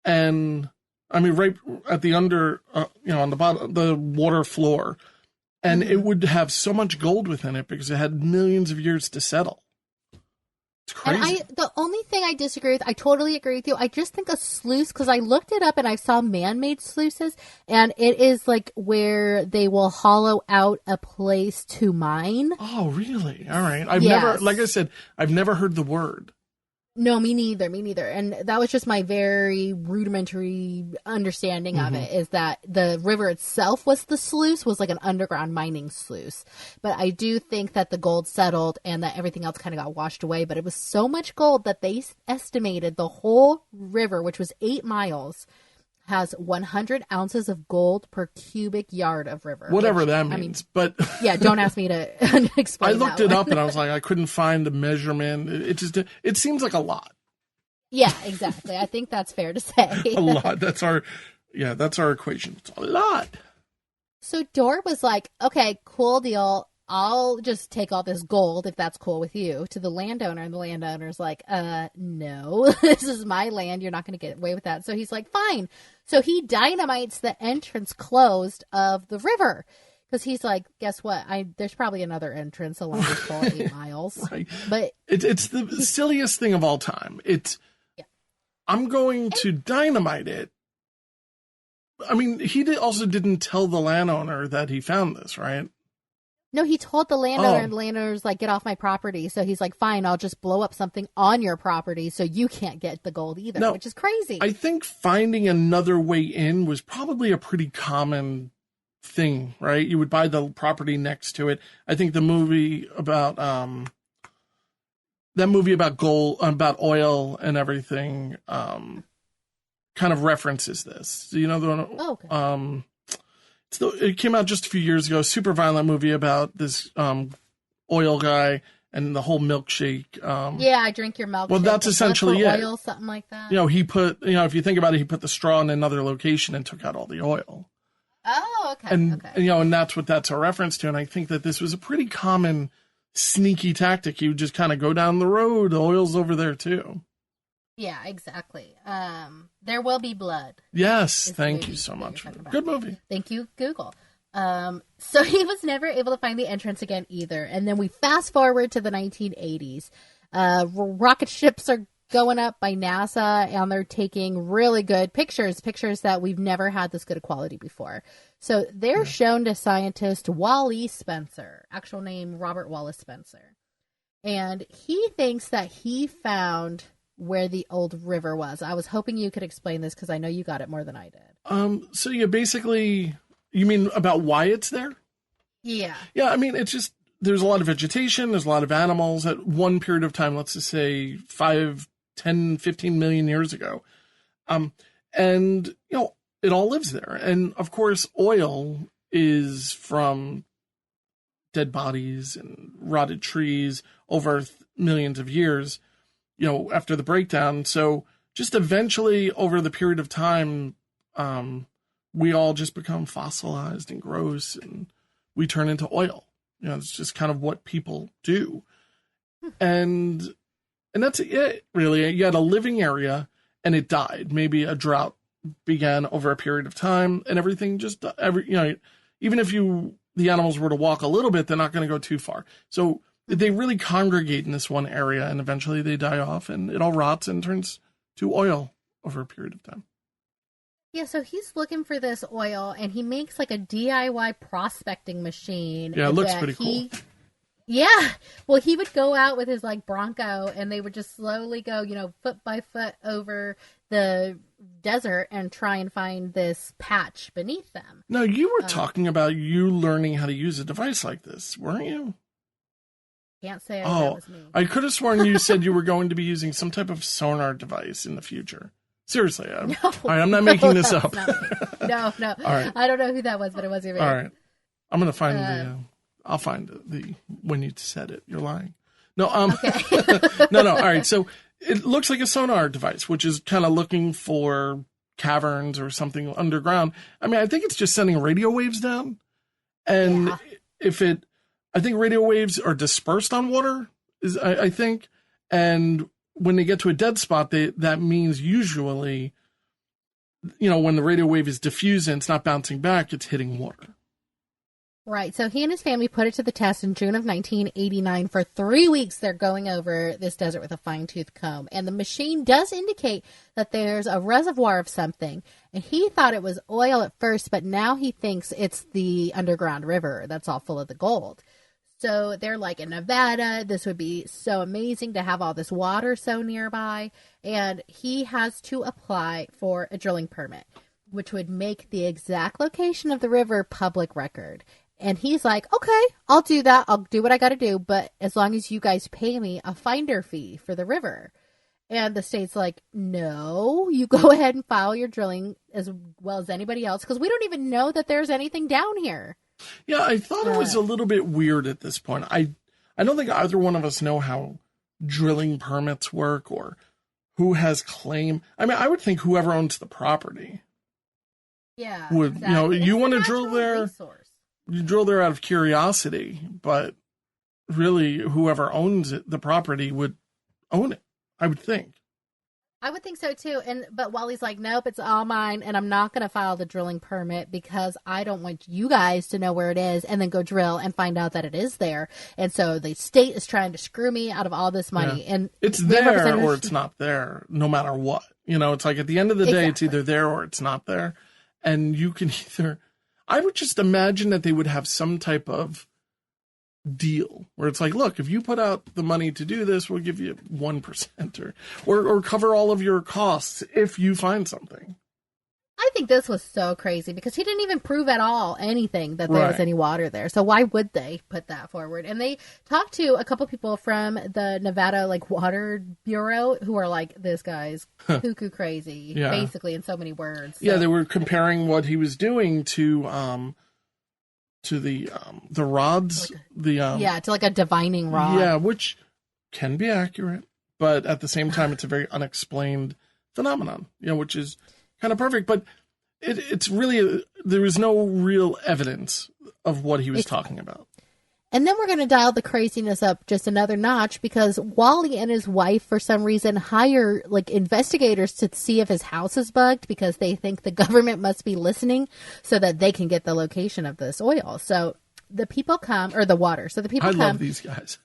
And I mean, right at the on the bottom, the water floor. And it would have so much gold within it because it had millions of years to settle. It's crazy. And the only thing I disagree with, I totally agree with you. I just think a sluice, because I looked it up and I saw man-made sluices, and it is like where they will hollow out a place to mine. Oh, really? All right. I've never, like I said, I've never heard the word. No, me neither. Me neither. And that was just my very rudimentary understanding of it, is that the river itself was the sluice, was like an underground mining sluice. But I do think that the gold settled and that everything else kind of got washed away. But it was so much gold that they estimated the whole river, which was 8 miles, has 100 ounces of gold per cubic yard of river. Whatever that means. But yeah, don't ask me to explain. I looked it up and I was like, I couldn't find the measurement. It seems like a lot. Yeah, exactly. I think that's fair to say. A lot. That's our equation. It's a lot. So Dor was like, okay, cool deal. I'll just take all this gold if that's cool with you, to the landowner. And the landowner's like, no, this is my land. You're not going to get away with that. So he's like, fine. So he dynamites the entrance closed of the river. Because he's like, guess what? There's probably another entrance along this whole 8 miles. Right. But it's the silliest thing of all time. I'm going to dynamite it. I mean, he also didn't tell the landowner that he found this, right? No, he told the landowner, and the landowner's like, get off my property. So he's like, fine, I'll just blow up something on your property so you can't get the gold either, which is crazy. I think finding another way in was probably a pretty common thing, right? You would buy the property next to it. I think the movie about gold, about oil and everything, kind of references this. You know the one? Oh, okay. It came out just a few years ago. Super violent movie about this oil guy and the whole milkshake. Yeah, I drink your milkshake. Well, that's essentially it. Oil, something like that. You know, if you think about it, he put the straw in another location and took out all the oil. Oh, okay. And and that's what that's a reference to. And I think that this was a pretty common sneaky tactic. You would just kind of go down the road. The oil's over there too. Yeah, exactly. There Will Be Blood. Yes, thank you so much. Good movie. Thank you, Google. So he was never able to find the entrance again either. And then we fast forward to the 1980s. Rocket ships are going up by NASA, and they're taking really good pictures that we've never had this good a quality before. So they're shown to scientist Wally Spencer, actual name Robert Wallace Spencer. And he thinks that he found where the old river was. I was hoping you could explain this because I know you got it more than I did. So yeah, basically, you mean about why it's there? Yeah. Yeah, I mean, it's just, there's a lot of vegetation, there's a lot of animals at one period of time, let's just say 5, 10, 15 million years ago. And, you know, it all lives there. And of course, oil is from dead bodies and rotted trees over millions of years, you know, after the breakdown. So just eventually over the period of time, we all just become fossilized and gross and we turn into oil. You know, it's just kind of what people do. And that's it, really. You had a living area and it died. Maybe a drought began over a period of time and everything just, even if the animals were to walk a little bit, they're not going to go too far. So they really congregate in this one area and eventually they die off and it all rots and turns to oil over a period of time. Yeah, so he's looking for this oil and he makes like a DIY prospecting machine. Yeah, it looks pretty cool. Yeah. Well, he would go out with his like Bronco and they would just slowly go, foot by foot over the desert and try and find this patch beneath them. Now, you were talking about you learning how to use a device like this, weren't you? Can't say that was me. I could have sworn you said you were going to be using some type of sonar device in the future. Seriously. All right, I'm not making this up. No. All right. I don't know who that was, but it wasn't me. All right. I'm going to find I'll find when you said it. You're lying. No, okay. No. All right. So it looks like a sonar device, which is kind of looking for caverns or something underground. I mean, I think it's just sending radio waves down. And I think radio waves are dispersed on water, I think. And when they get to a dead spot, that means usually, when the radio wave is diffused and it's not bouncing back, it's hitting water. Right. So he and his family put it to the test in June of 1989. For 3 weeks, they're going over this desert with a fine-tooth comb. And the machine does indicate that there's a reservoir of something. And he thought it was oil at first, but now he thinks it's the underground river that's all full of the gold. So they're like in Nevada. This would be so amazing to have all this water so nearby. And he has to apply for a drilling permit, which would make the exact location of the river public record. And he's like, okay, I'll do that. I'll do what I got to do. But as long as you guys pay me a finder fee for the river. And the state's like, no, you go ahead and file your drilling as well as anybody else, because we don't even know that there's anything down here. Yeah, I thought it was a little bit weird at this point. I don't think either one of us know how drilling permits work or who has claim. I mean, I would think whoever owns the property. Yeah. Would, exactly. you want to drill there, you drill there out of curiosity, but really whoever owns it, the property would own it, I would think. I would think so too. But Wally's like, nope, it's all mine, and I'm not going to file the drilling permit because I don't want you guys to know where it is and then go drill and find out that it is there. And so the state is trying to screw me out of all this money. Yeah. And it's there or it's not there, no matter what. It's like at the end of the day, It's either there or it's not there. And you can I would just imagine that they would have some type of deal where it's like, look, if you put out the money to do this, we'll give you 1% or cover all of your costs if you find something. I think this was so crazy because he didn't even prove at all anything that there was any water there. So why would they put that forward? And they talked to a couple people from the Nevada Water Bureau who are like, this guy's cuckoo crazy, basically in so many words. So. Yeah, they were comparing what he was doing to the rods, to like a divining rod. Yeah, which can be accurate, but at the same time, it's a very unexplained phenomenon. Which is kind of perfect. But it's really there was no real evidence of what he was talking about. And then we're going to dial the craziness up just another notch because Wally and his wife, for some reason, hire investigators to see if his house is bugged because they think the government must be listening so that they can get the location of this oil. So the people come, or the water. So the people come. I love these guys.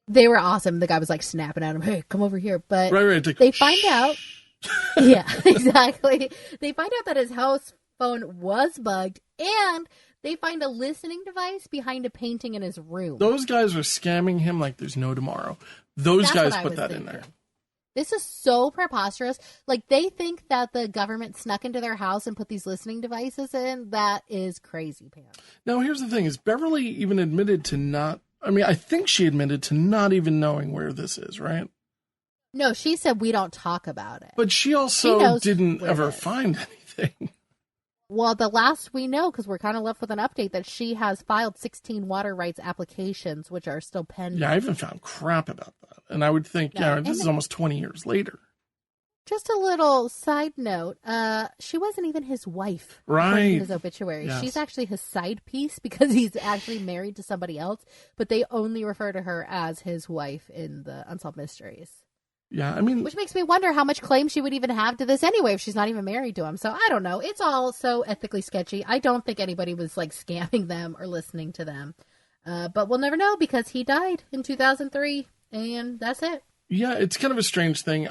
They were awesome. The guy was snapping at him, hey, come over here. But they find out. Yeah, exactly. They find out that his house phone was bugged and they find a listening device behind a painting in his room. Those guys are scamming him like there's no tomorrow. That's guys put that in there. This is so preposterous. They think that the government snuck into their house and put these listening devices in. That is crazy pants. Now, here's the thing. Is Beverly even admitted to not... I mean, I think she admitted to not even knowing where this is, right? No, she said we don't talk about it. But she also didn't ever find anything. Well, the last we know, because we're kind of left with an update, that she has filed 16 water rights applications, which are still pending. Yeah, I haven't found crap about that. And I would think, this is almost 20 years later. Just a little side note, she wasn't even his wife. Right. In his obituary. Yes. She's actually his side piece because he's actually married to somebody else, but they only refer to her as his wife in the Unsolved Mysteries. Yeah, I mean... Which makes me wonder how much claim she would even have to this anyway if she's not even married to him. So I don't know. It's all so ethically sketchy. I don't think anybody was scamming them or listening to them. But we'll never know because he died in 2003 and that's it. Yeah, it's kind of a strange thing.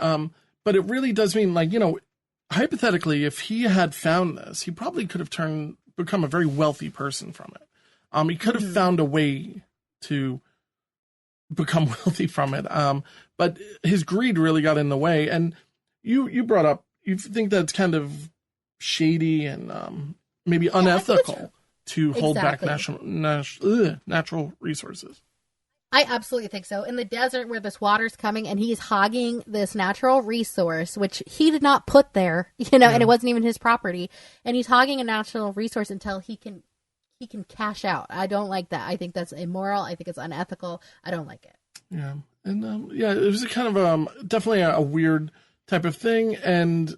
But it really does mean hypothetically, if he had found this, he probably could have become a very wealthy person from it. He could have found a way to become wealthy from it. But his greed really got in the way. And you brought up, you think that's kind of shady and maybe unethical to hold back natural resources. I absolutely think so. In the desert where this water's coming and he's hogging this natural resource, which he did not put there, and it wasn't even his property. And he's hogging a natural resource until he can cash out. I don't like that. I think that's immoral. I think it's unethical. I don't like it. Yeah. And it was a kind of definitely a weird type of thing. And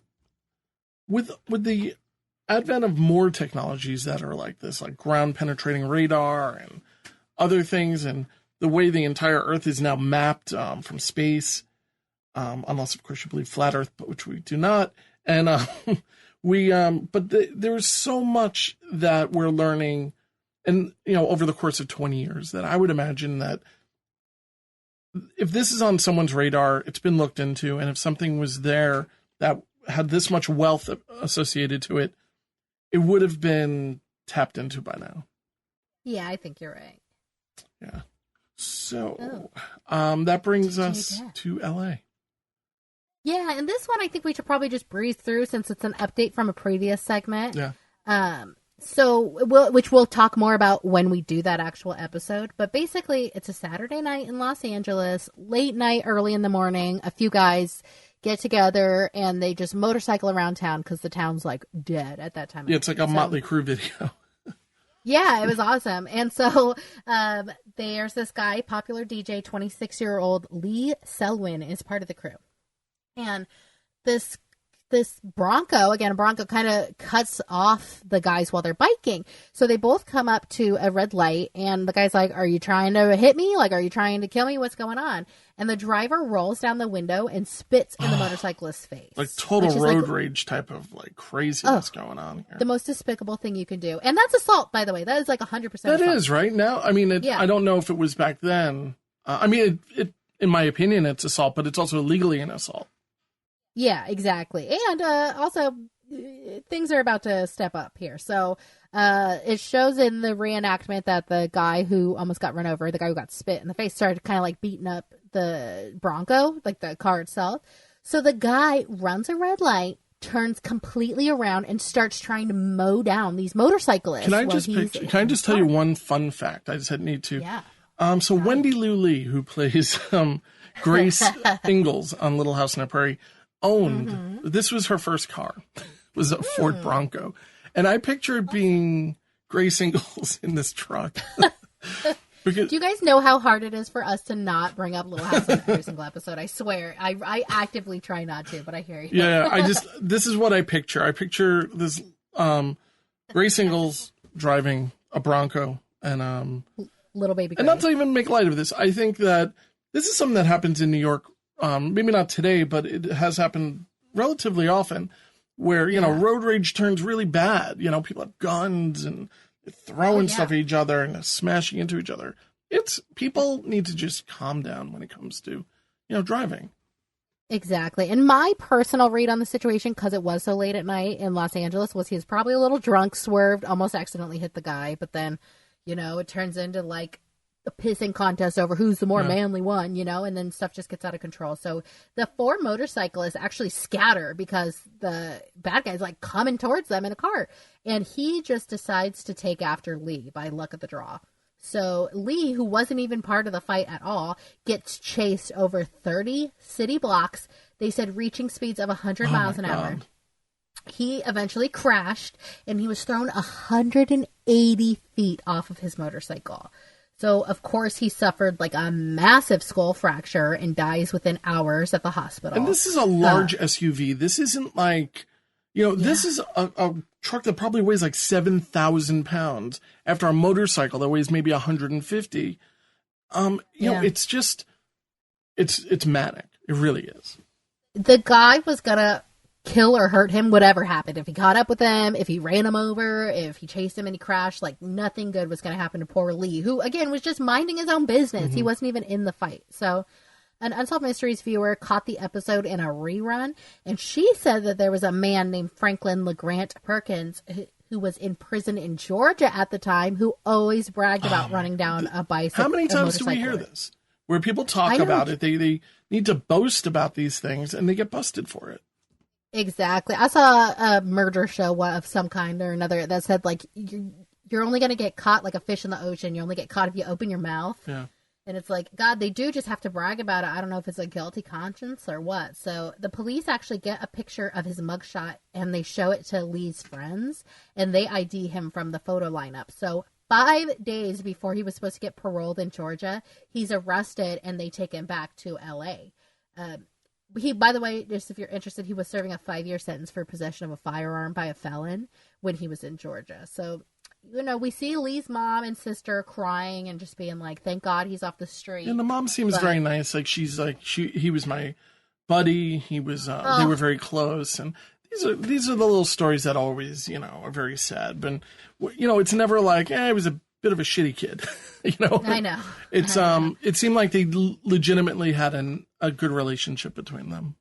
with the advent of more technologies that are like this, like ground penetrating radar and other things, and the way the entire Earth is now mapped from space, unless of course you believe flat Earth, but which we do not. And there's so much that we're learning, and over the course of 20 years, that I would imagine that if this is on someone's radar, it's been looked into, and if something was there that had this much wealth associated to it, it would have been tapped into by now. Yeah, I think you're right. Yeah. So, that brings us to LA. Yeah, and this one I think we should probably just breeze through since it's an update from a previous segment. Yeah. Which we'll talk more about when we do that actual episode. But basically, it's a Saturday night in Los Angeles, late night, early in the morning. A few guys get together and they just motorcycle around town because the town's like dead at that time. Yeah, it's like a Motley Crue video. Yeah, it was awesome. And so there's this guy, popular DJ, 26-year-old Lee Selwyn is part of the crew. And this Bronco, again, a Bronco kind of cuts off the guys while they're biking. So they both come up to a red light and the guy's like, are you trying to hit me? Like, are you trying to kill me? What's going on? And the driver rolls down the window and spits in the motorcyclist's face. Like total road rage type of like craziness going on here. The most despicable thing you can do. And that's assault, by the way. That is like 100% That assault. is, right? Now, I mean, I don't know if it was back then. It in my opinion, it's assault, but it's also legally an assault. Yeah, exactly. And also, things are about to step up here. So it shows in the reenactment that the guy who almost got run over, the guy who got spit in the face, started kind of like beating up the Bronco, like the car itself. So the guy runs a red light, turns completely around, and starts trying to mow down these motorcyclists. Can I just tell you one fun fact? I just need to. Yeah. So Wendy Lou Lee, who plays Grace Ingalls on Little House on the Prairie, owned, this was her first car, was a Ford Bronco. And I pictured being Grace Ingalls in this truck. Because, do you guys know how hard it is for us to not bring up Little House in every single episode? I swear. I actively try not to, but I hear you. Yeah, this is what I picture. I picture this Grace Ingalls driving a Bronco and little baby Grace. And not to even make light of this, I think that this is something that happens in New York. Maybe not today, but it has happened relatively often where, road rage turns really bad. People have guns and throwing stuff at each other and smashing into each other. People need to just calm down when it comes to, driving. Exactly. And my personal read on the situation, because it was so late at night in Los Angeles, was he was probably a little drunk, swerved, almost accidentally hit the guy. But then, it turns into like a pissing contest over who's the more manly one, and then stuff just gets out of control. So the four motorcyclists actually scatter because the bad guy's like coming towards them in a car. And he just decides to take after Lee by luck of the draw. So Lee, who wasn't even part of the fight at all, gets chased over 30 city blocks. They said reaching speeds of 100 miles an hour. He eventually crashed and he was thrown 180 feet off of his motorcycle. So, of course, he suffered like a massive skull fracture and dies within hours at the hospital. And this is a large SUV. This isn't like, this is a truck that probably weighs like 7,000 pounds after a motorcycle that weighs maybe 150. It's just, it's manic. It really is. The guy was going to kill or hurt him, whatever happened. If he caught up with him, if he ran him over, if he chased him and he crashed, like nothing good was going to happen to poor Lee, who again was just minding his own business. He wasn't even in the fight. So an Unsolved Mysteries viewer caught the episode in a rerun, and she said that there was a man named Franklin LeGrant Perkins who was in prison in Georgia at the time, who always bragged about running down a bicycle. How many times do we hear this? Where people talk about it, they need to boast about these things, and they get busted for it. Exactly. I saw a murder show of some kind or another that said, like, you're only going to get caught like a fish in the ocean. You only get caught if you open your mouth. Yeah. And it's like, God, they do just have to brag about it. I don't know if it's a guilty conscience or what. So the police actually get a picture of his mugshot and they show it to Lee's friends and they ID him from the photo lineup. So 5 days before he was supposed to get paroled in Georgia, he's arrested and they take him back to L.A. He, by the way, just if you're interested, he was serving a 5-year sentence for possession of a firearm by a felon when he was in Georgia. So, we see Lee's mom and sister crying and just being like, thank God he's off the street. And the mom seems very nice. Like, she's like, he was my buddy. He was, they were very close. And these are the little stories that always, are very sad. But, it's never like, he was a bit of a shitty kid. I know. It's, it seemed like they legitimately had a good relationship between them.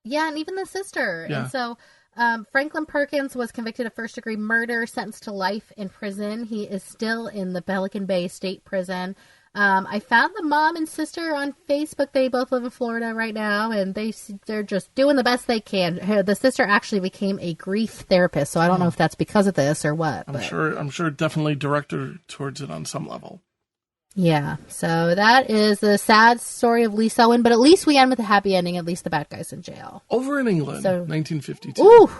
Yeah, and even the sister. Yeah. And so Franklin Perkins was convicted of first-degree murder, sentenced to life in prison. He is still in the Pelican Bay State Prison. I found the mom and sister on Facebook. They both live in Florida right now, and they're just doing the best they can. The sister actually became a grief therapist, so I don't know if that's because of this or what. I'm sure definitely directed towards it on some level. Yeah, so that is the sad story of Lisa Owen, but at least we end with a happy ending. At least the bad guy's in jail. Over in England, 1952. Ooh,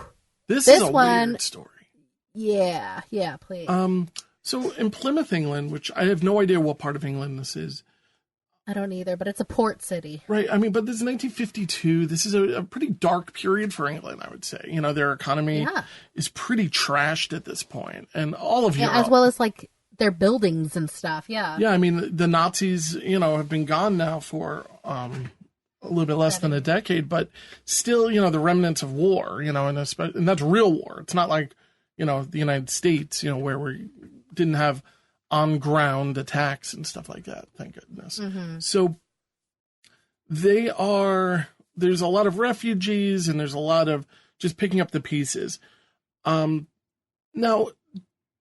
this is a weird story. Yeah, please. So in Plymouth, England, which I have no idea what part of England this is. I don't either, but it's a port city. Right. I mean, but this is 1952. This is a pretty dark period for England, I would say. You know, their economy is pretty trashed at this point, and all of Europe. As well as, like, their buildings and stuff, yeah. Yeah, I mean, the Nazis, you know, have been gone now for a little bit less than a decade, but still, you know, the remnants of war, you know, and that's real war. It's not like, you know, the United States, you know, where we didn't have on-ground attacks and stuff like that, thank goodness. Mm-hmm. So there's a lot of refugees, and there's a lot of just picking up the pieces. Now,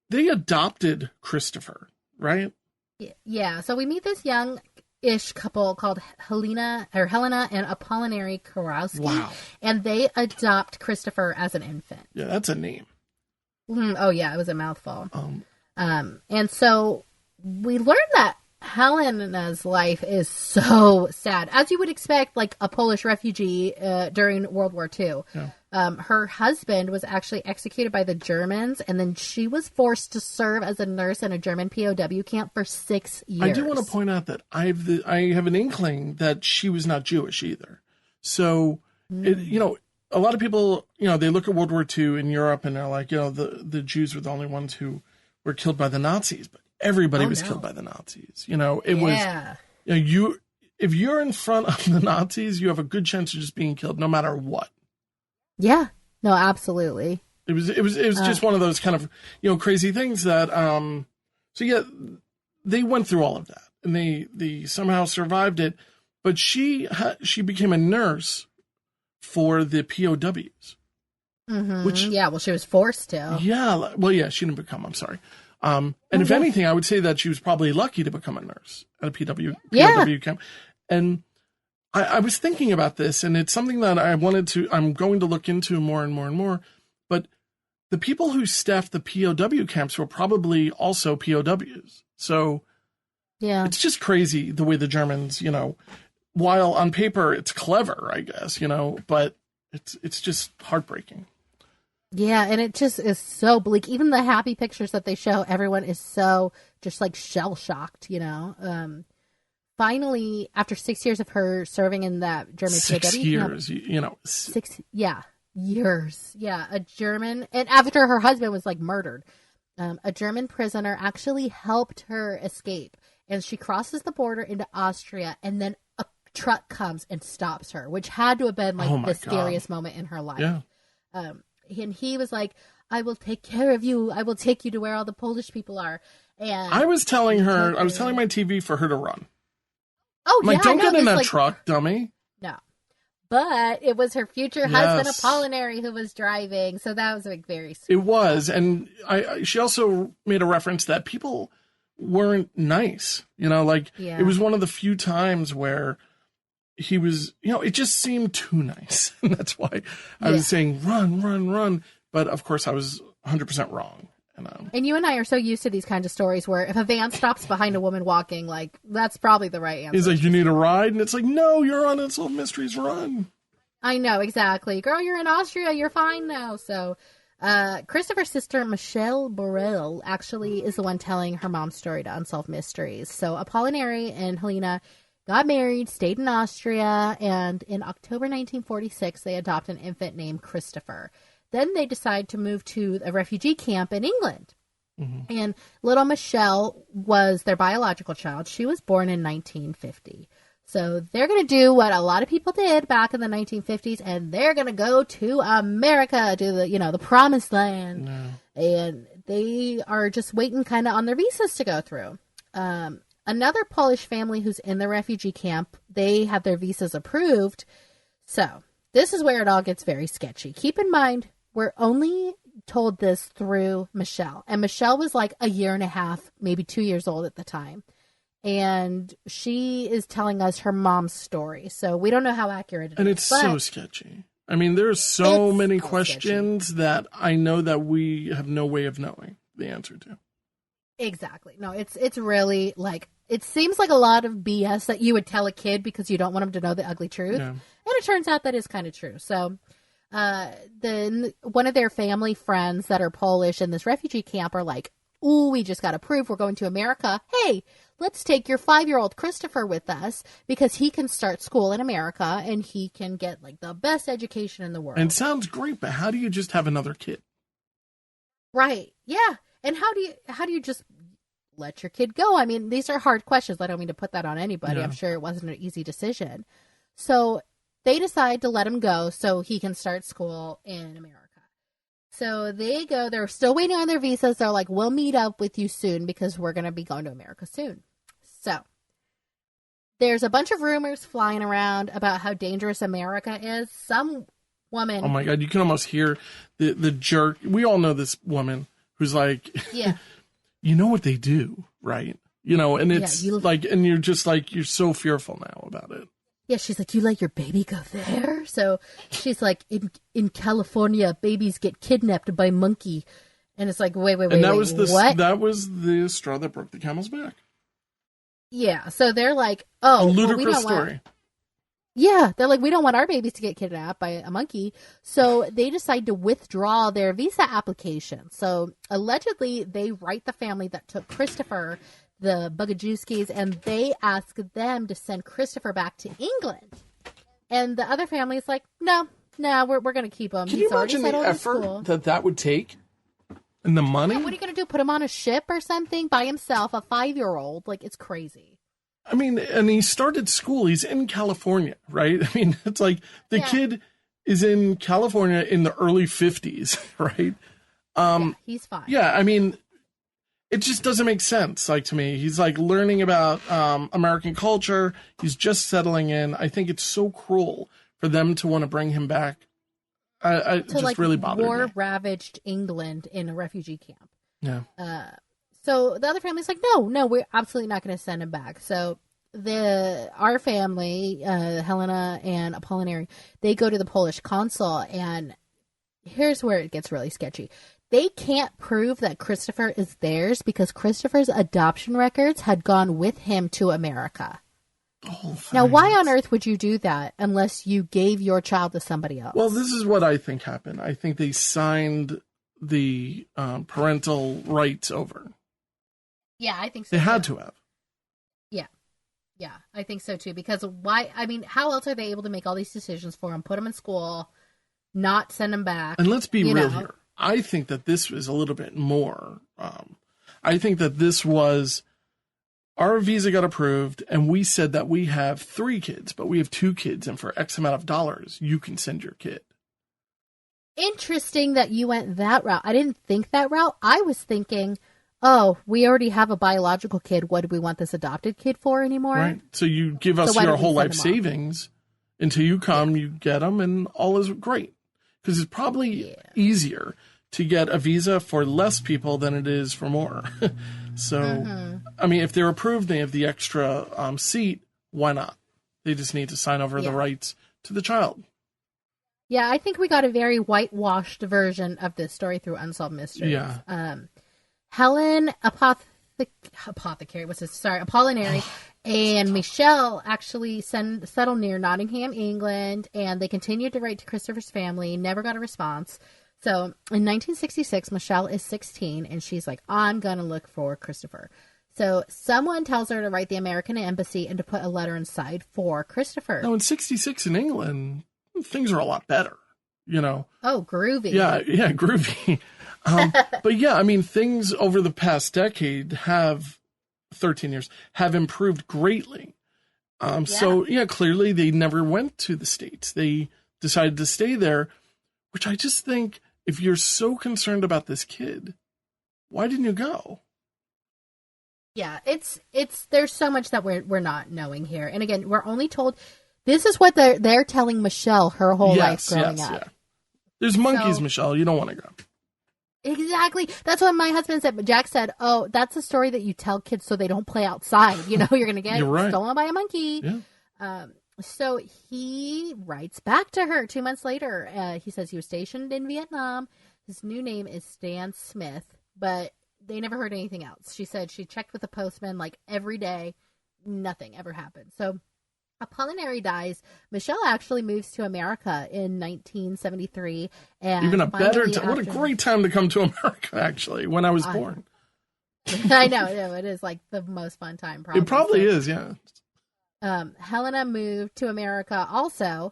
they adopted Christopher, right? Yeah. So we meet this young-ish couple called Helena and Apollonary Kurowski. Wow. And they adopt Christopher as an infant. Yeah, that's a name. Oh, yeah. It was a mouthful. And so we learned that Helena's life is so sad. As you would expect, like a Polish refugee during World War II. Yeah. Her husband was actually executed by the Germans, and then she was forced to serve as a nurse in a German POW camp for 6 years. I do want to point out that I have an inkling that she was not Jewish either. So, you know, a lot of people, you know, they look at World War II in Europe and they're like, you know, the Jews were the only ones who were killed by the Nazis, but everybody was killed by the Nazis. You know, it was, you know, if you're in front of the Nazis, you have a good chance of just being killed no matter what. Yeah, no, absolutely. It was just one of those kind of, you know, crazy things that, so yeah, they went through all of that and they somehow survived it, but she became a nurse for the POWs. Mm-hmm. Which, well, she was forced to. Yeah. Well, yeah, she didn't become, I'm sorry. And if anything, I would say that she was probably lucky to become a nurse at a POW camp. And I was thinking about this, and it's something that I'm going to look into more and more and more. But the people who staffed the POW camps were probably also POWs. So it's just crazy the way the Germans, you know, while on paper it's clever, I guess, you know, but it's just heartbreaking. Yeah, and it just is so bleak. Even the happy pictures that they show, everyone is so just like shell-shocked, you know. Finally, after 6 years of her serving in that German POW 6 years, you know. 6 years. Yeah, a German, and after her husband was like murdered, a German prisoner actually helped her escape, and she crosses the border into Austria, and then a truck comes and stops her, which had to have been like the scariest moment in her life. Yeah. And he was like, I will take care of you. I will take you to where all the Polish people are. And I was telling my TV for her to run. Oh, I'm like, don't get in that truck, dummy. No. But it was her future husband, Apollonary, who was driving. So that was like very sweet. It was. And she also made a reference that people weren't nice. You know, like it was one of the few times where he was, you know, it just seemed too nice. And that's why I was saying, run. But of course I was 100% wrong. And you and I are so used to these kinds of stories where if a van stops behind a woman walking, like, that's probably the right answer. He's like, you need a ride? And it's like, no, you're on Unsolved Mysteries, run. I know, exactly. Girl, you're in Austria, you're fine now. So Christopher's sister, Michelle Borrell, actually is the one telling her mom's story to Unsolved Mysteries. So Apollonary and Helena got married, stayed in Austria, and in October 1946, they adopt an infant named Christopher. Then they decide to move to a refugee camp in England. Mm-hmm. And little Michelle was their biological child. She was born in 1950. So they're going to do what a lot of people did back in the 1950s, and they're going to go to America, to the promised land. No. And they are just waiting kind of on their visas to go through. Another Polish family who's in the refugee camp, they have their visas approved. So this is where it all gets very sketchy. Keep in mind, we're only told this through Michelle. And Michelle was like a year and a half, maybe 2 years old at the time. and she is telling us her mom's story. So we don't know how accurate it is. And it's so sketchy. I mean, there's so many questions that I know that we have no way of knowing the answer to. Exactly. No, it's really like, it seems like a lot of BS that you would tell a kid because you don't want them to know the ugly truth. Yeah. And it turns out that is kind of true. So then one of their family friends that are Polish in this refugee camp are like, ooh, we just got approved. We're going to America. Hey, let's take your 5-year-old Christopher with us because he can start school in America and he can get like the best education in the world. And it sounds great, but how do you just have another kid? Right. Yeah. And how do you just let your kid go? I mean, these are hard questions. I don't mean to put that on anybody. Yeah. I'm sure it wasn't an easy decision. So they decide to let him go so he can start school in America. So they go, they're still waiting on their visas. They're like, we'll meet up with you soon because we're going to be going to America soon. So there's a bunch of rumors flying around about how dangerous America is. Some woman. Oh my God, you can almost hear the jerk. We all know this woman who's like, yeah, you know what they do, right? You know, and it's like, and you're just like, you're so fearful now about it. Yeah, she's like, you let your baby go there? So she's like, in California, babies get kidnapped by monkey. And it's like, wait, and that was what? That was the straw that broke the camel's back. Yeah, so they're like, oh. A ludicrous story. Yeah, they're like, we don't want our babies to get kidnapped by a monkey. So they decide to withdraw their visa application. So allegedly, they write the family that took Christopher, the Bogajewskis, and they ask them to send Christopher back to England. And the other family is like, no, we're going to keep him. Can you imagine the effort that would take? And the money? Yeah, what are you going to do? Put him on a ship or something by himself, a 5-year-old? Like, it's crazy. I mean, and he started school. He's in California, right? I mean, it's like the kid is in California in the early 50s, right? He's fine. Yeah, I mean, it just doesn't make sense, like, to me. He's, like, learning about American culture. He's just settling in. I think it's so cruel for them to want to bring him back. It just like really bothered me. War-ravaged England in a refugee camp. Yeah. So the other family's like, no, we're absolutely not going to send him back. So our family, Helena and Apollinary, they go to the Polish consul, and here's where it gets really sketchy. They can't prove that Christopher is theirs because Christopher's adoption records had gone with him to America. Oh, now, why on earth would you do that unless you gave your child to somebody else? Well, this is what I think happened. I think they signed the parental rights over. Yeah, I think so. They had to have. Yeah, I think so too. Because why? I mean, how else are they able to make all these decisions for him? Put him in school, not send him back. And let's be real here. I think that this is a little bit more. I think that this was our visa got approved, and we said that we have 3 kids, but we have 2 kids, and for X amount of dollars, you can send your kid. Interesting that you went that route. I didn't think that route. I was thinking, oh, we already have a biological kid. What do we want this adopted kid for anymore? Right. So you give us your whole life savings until you come, you get them, and all is great. Because it's probably easier to get a visa for less people than it is for more. So, I mean, if they're approved, they have the extra seat, why not? They just need to sign over the rights to the child. Yeah, I think we got a very whitewashed version of this story through Unsolved Mysteries. Yeah. Helen Apollinary and Michelle actually settled near Nottingham, England, and they continued to write to Christopher's family, never got a response. So in 1966, Michelle is 16, and she's like, I'm going to look for Christopher. So someone tells her to write the American embassy and to put a letter inside for Christopher. Now, in 66 in England, things are a lot better, you know. Oh, groovy. Yeah, groovy. But yeah, I mean, things over the past decade 13 years, have improved greatly. So, clearly they never went to the States. They decided to stay there, which I just think, if you're so concerned about this kid, why didn't you go? Yeah, it's there's so much that we're not knowing here. And again, we're only told this is what they're telling Michelle her whole life growing up. Yeah. There's monkeys, Michelle. You don't want to go. Exactly. That's what my husband said. But Jack said, "Oh, that's a story that you tell kids so they don't play outside. You know, you're going to get stolen by a monkey." Yeah. So he writes back to her 2 months later. He says he was stationed in Vietnam. His new name is Stan Smith, but they never heard anything else. She said she checked with the postman like every day. Nothing ever happened. So upon Larry dies, Michelle actually moves to America in 1973. And even a better time. What a great time to come to America, actually, when I was born. I know. It is like the most fun time. Probably. It probably is, yeah. Helena moved to America also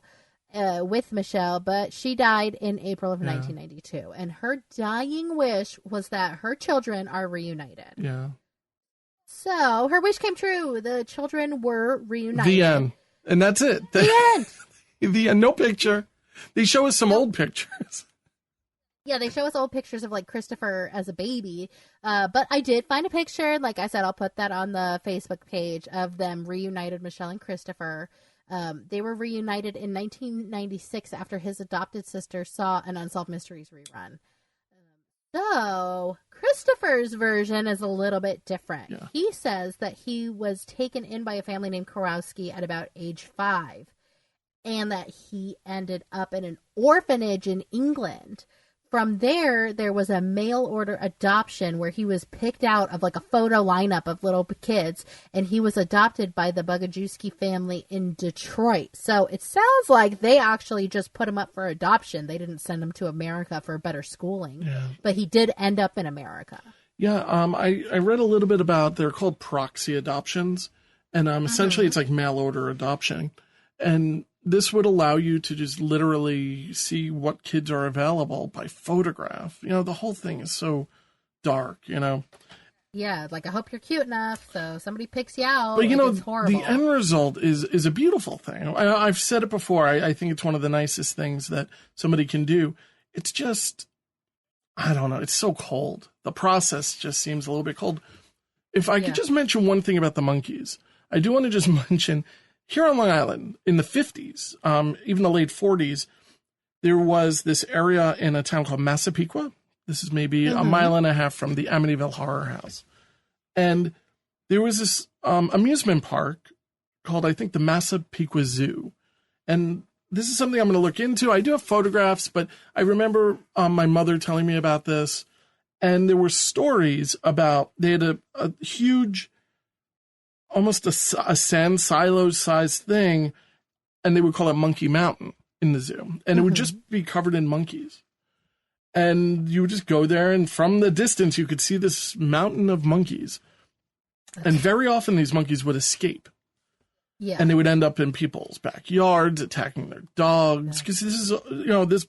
with Michelle, but she died in April of 1992. And her dying wish was that her children are reunited. Yeah. So her wish came true. The children were reunited. The end. And that's it. The end. The end. No picture. They show us some old pictures. Yeah, they show us old pictures of like Christopher as a baby. But I did find a picture. Like I said, I'll put that on the Facebook page of them reunited, Michelle and Christopher. They were reunited in 1996 after his adopted sister saw an Unsolved Mysteries rerun. So Christopher's version is a little bit different. Yeah. He says that he was taken in by a family named Kurowski at about age 5, and that he ended up in an orphanage in England. From there, there was a mail order adoption where he was picked out of like a photo lineup of little kids, and he was adopted by the Bogajewski family in Detroit. So it sounds like they actually just put him up for adoption. They didn't send him to America for better schooling, but he did end up in America. Yeah, I read a little bit about, they're called proxy adoptions, and essentially it's like mail order adoption. And this would allow you to just literally see what kids are available by photograph. You know, the whole thing is so dark, you know. Yeah, like I hope you're cute enough, so somebody picks you out. But, you know, it's horrible. the end result is a beautiful thing. I've said it before. I think it's one of the nicest things that somebody can do. It's just, I don't know, it's so cold. The process just seems a little bit cold. If I could just mention one thing about the monkeys, I do want to just mention, here on Long Island, in the 50s, even the late 40s, there was this area in a town called Massapequa. This is maybe a mile and a half from the Amityville Horror House. And there was this amusement park called, I think, the Massapequa Zoo. And this is something I'm going to look into. I do have photographs, but I remember my mother telling me about this. And there were stories about, they had a huge, almost a sand silo-sized thing, and they would call it Monkey Mountain in the zoo. And it would just be covered in monkeys. And you would just go there, and from the distance, you could see this mountain of monkeys. And very often, these monkeys would escape. Yeah. And they would end up in people's backyards, attacking their dogs. Because this is, you know, this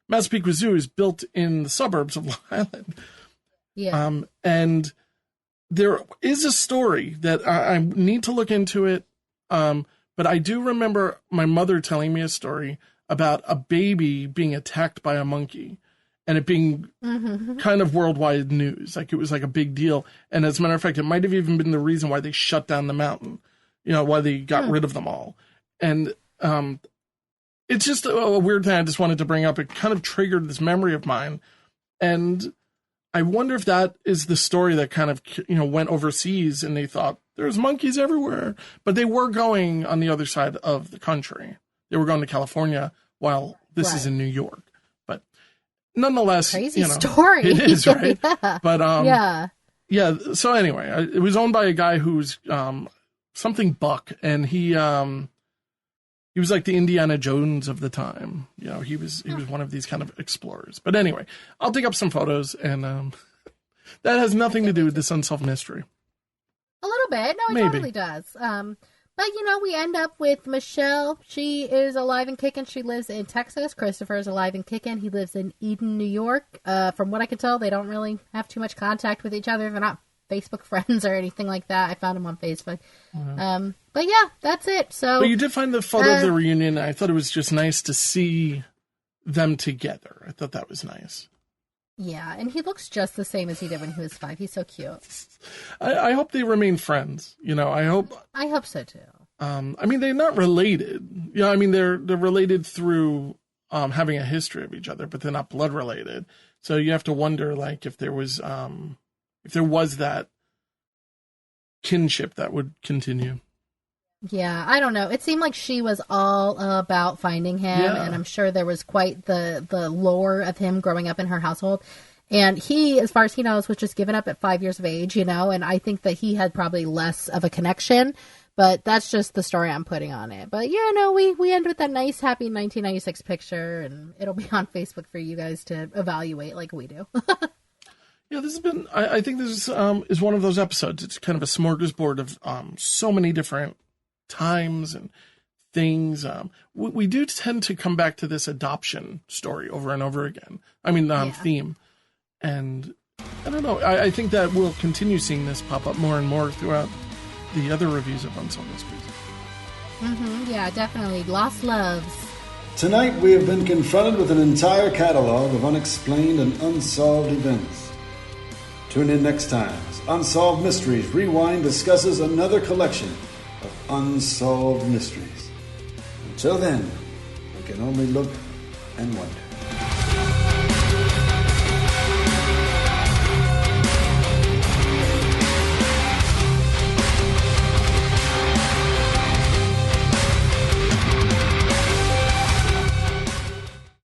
Massapequa Zoo is built in the suburbs of Long Island. Yeah. And there is a story that I need to look into it. But I do remember my mother telling me a story about a baby being attacked by a monkey and it being kind of worldwide news. Like it was like a big deal. And as a matter of fact, it might have even been the reason why they shut down the mountain, you know, why they got rid of them all. And it's just a weird thing I just wanted to bring up. It kind of triggered this memory of mine. And I wonder if that is the story that kind of, you know, went overseas and they thought there's monkeys everywhere, but they were going on the other side of the country. They were going to California while this is in New York. But nonetheless, crazy you know, story. It is, right? Yeah. But yeah. So anyway, it was owned by a guy who's something Buck, and he was like the Indiana Jones of the time. You know, he was one of these kind of explorers. But anyway, I'll dig up some photos, and that has nothing to do with this unsolved mystery. A little bit. No, it totally does. But, you know, we end up with Michelle. She is alive and kicking. She lives in Texas. Christopher is alive and kicking. He lives in Eden, New York. From what I can tell, they don't really have too much contact with each other. They're not Facebook friends or anything like that. I found him on Facebook. But yeah, that's it. So, but you did find the photo of the reunion. I thought it was just nice to see them together. I thought that was nice. Yeah, and he looks just the same as he did when he was 5. He's so cute. I hope they remain friends. You know, I hope so too. I mean, they're not related. You know, I mean, they're related through having a history of each other, but they're not blood related. So you have to wonder, like, if there was that kinship that would continue. Yeah, I don't know. It seemed like she was all about finding him, and I'm sure there was quite the lore of him growing up in her household. And he, as far as he knows, was just given up at 5 years of age, and I think that he had probably less of a connection, but that's just the story I'm putting on it. But yeah, no, we end with that nice, happy 1996 picture, and it'll be on Facebook for you guys to evaluate like we do. Yeah, this has been, I think this is one of those episodes. It's kind of a smorgasbord of so many different times and things. We do tend to come back to this adoption story over and over again. I mean, theme. And I don't know. I think that we'll continue seeing this pop up more and more throughout the other reviews of Unsolved Mysteries. Mm-hmm, yeah, definitely. Lost loves. Tonight we have been confronted with an entire catalog of unexplained and unsolved events. Tune in next time as Unsolved Mysteries Rewind discusses another collection of unsolved mysteries. Until then, we can only look and wonder.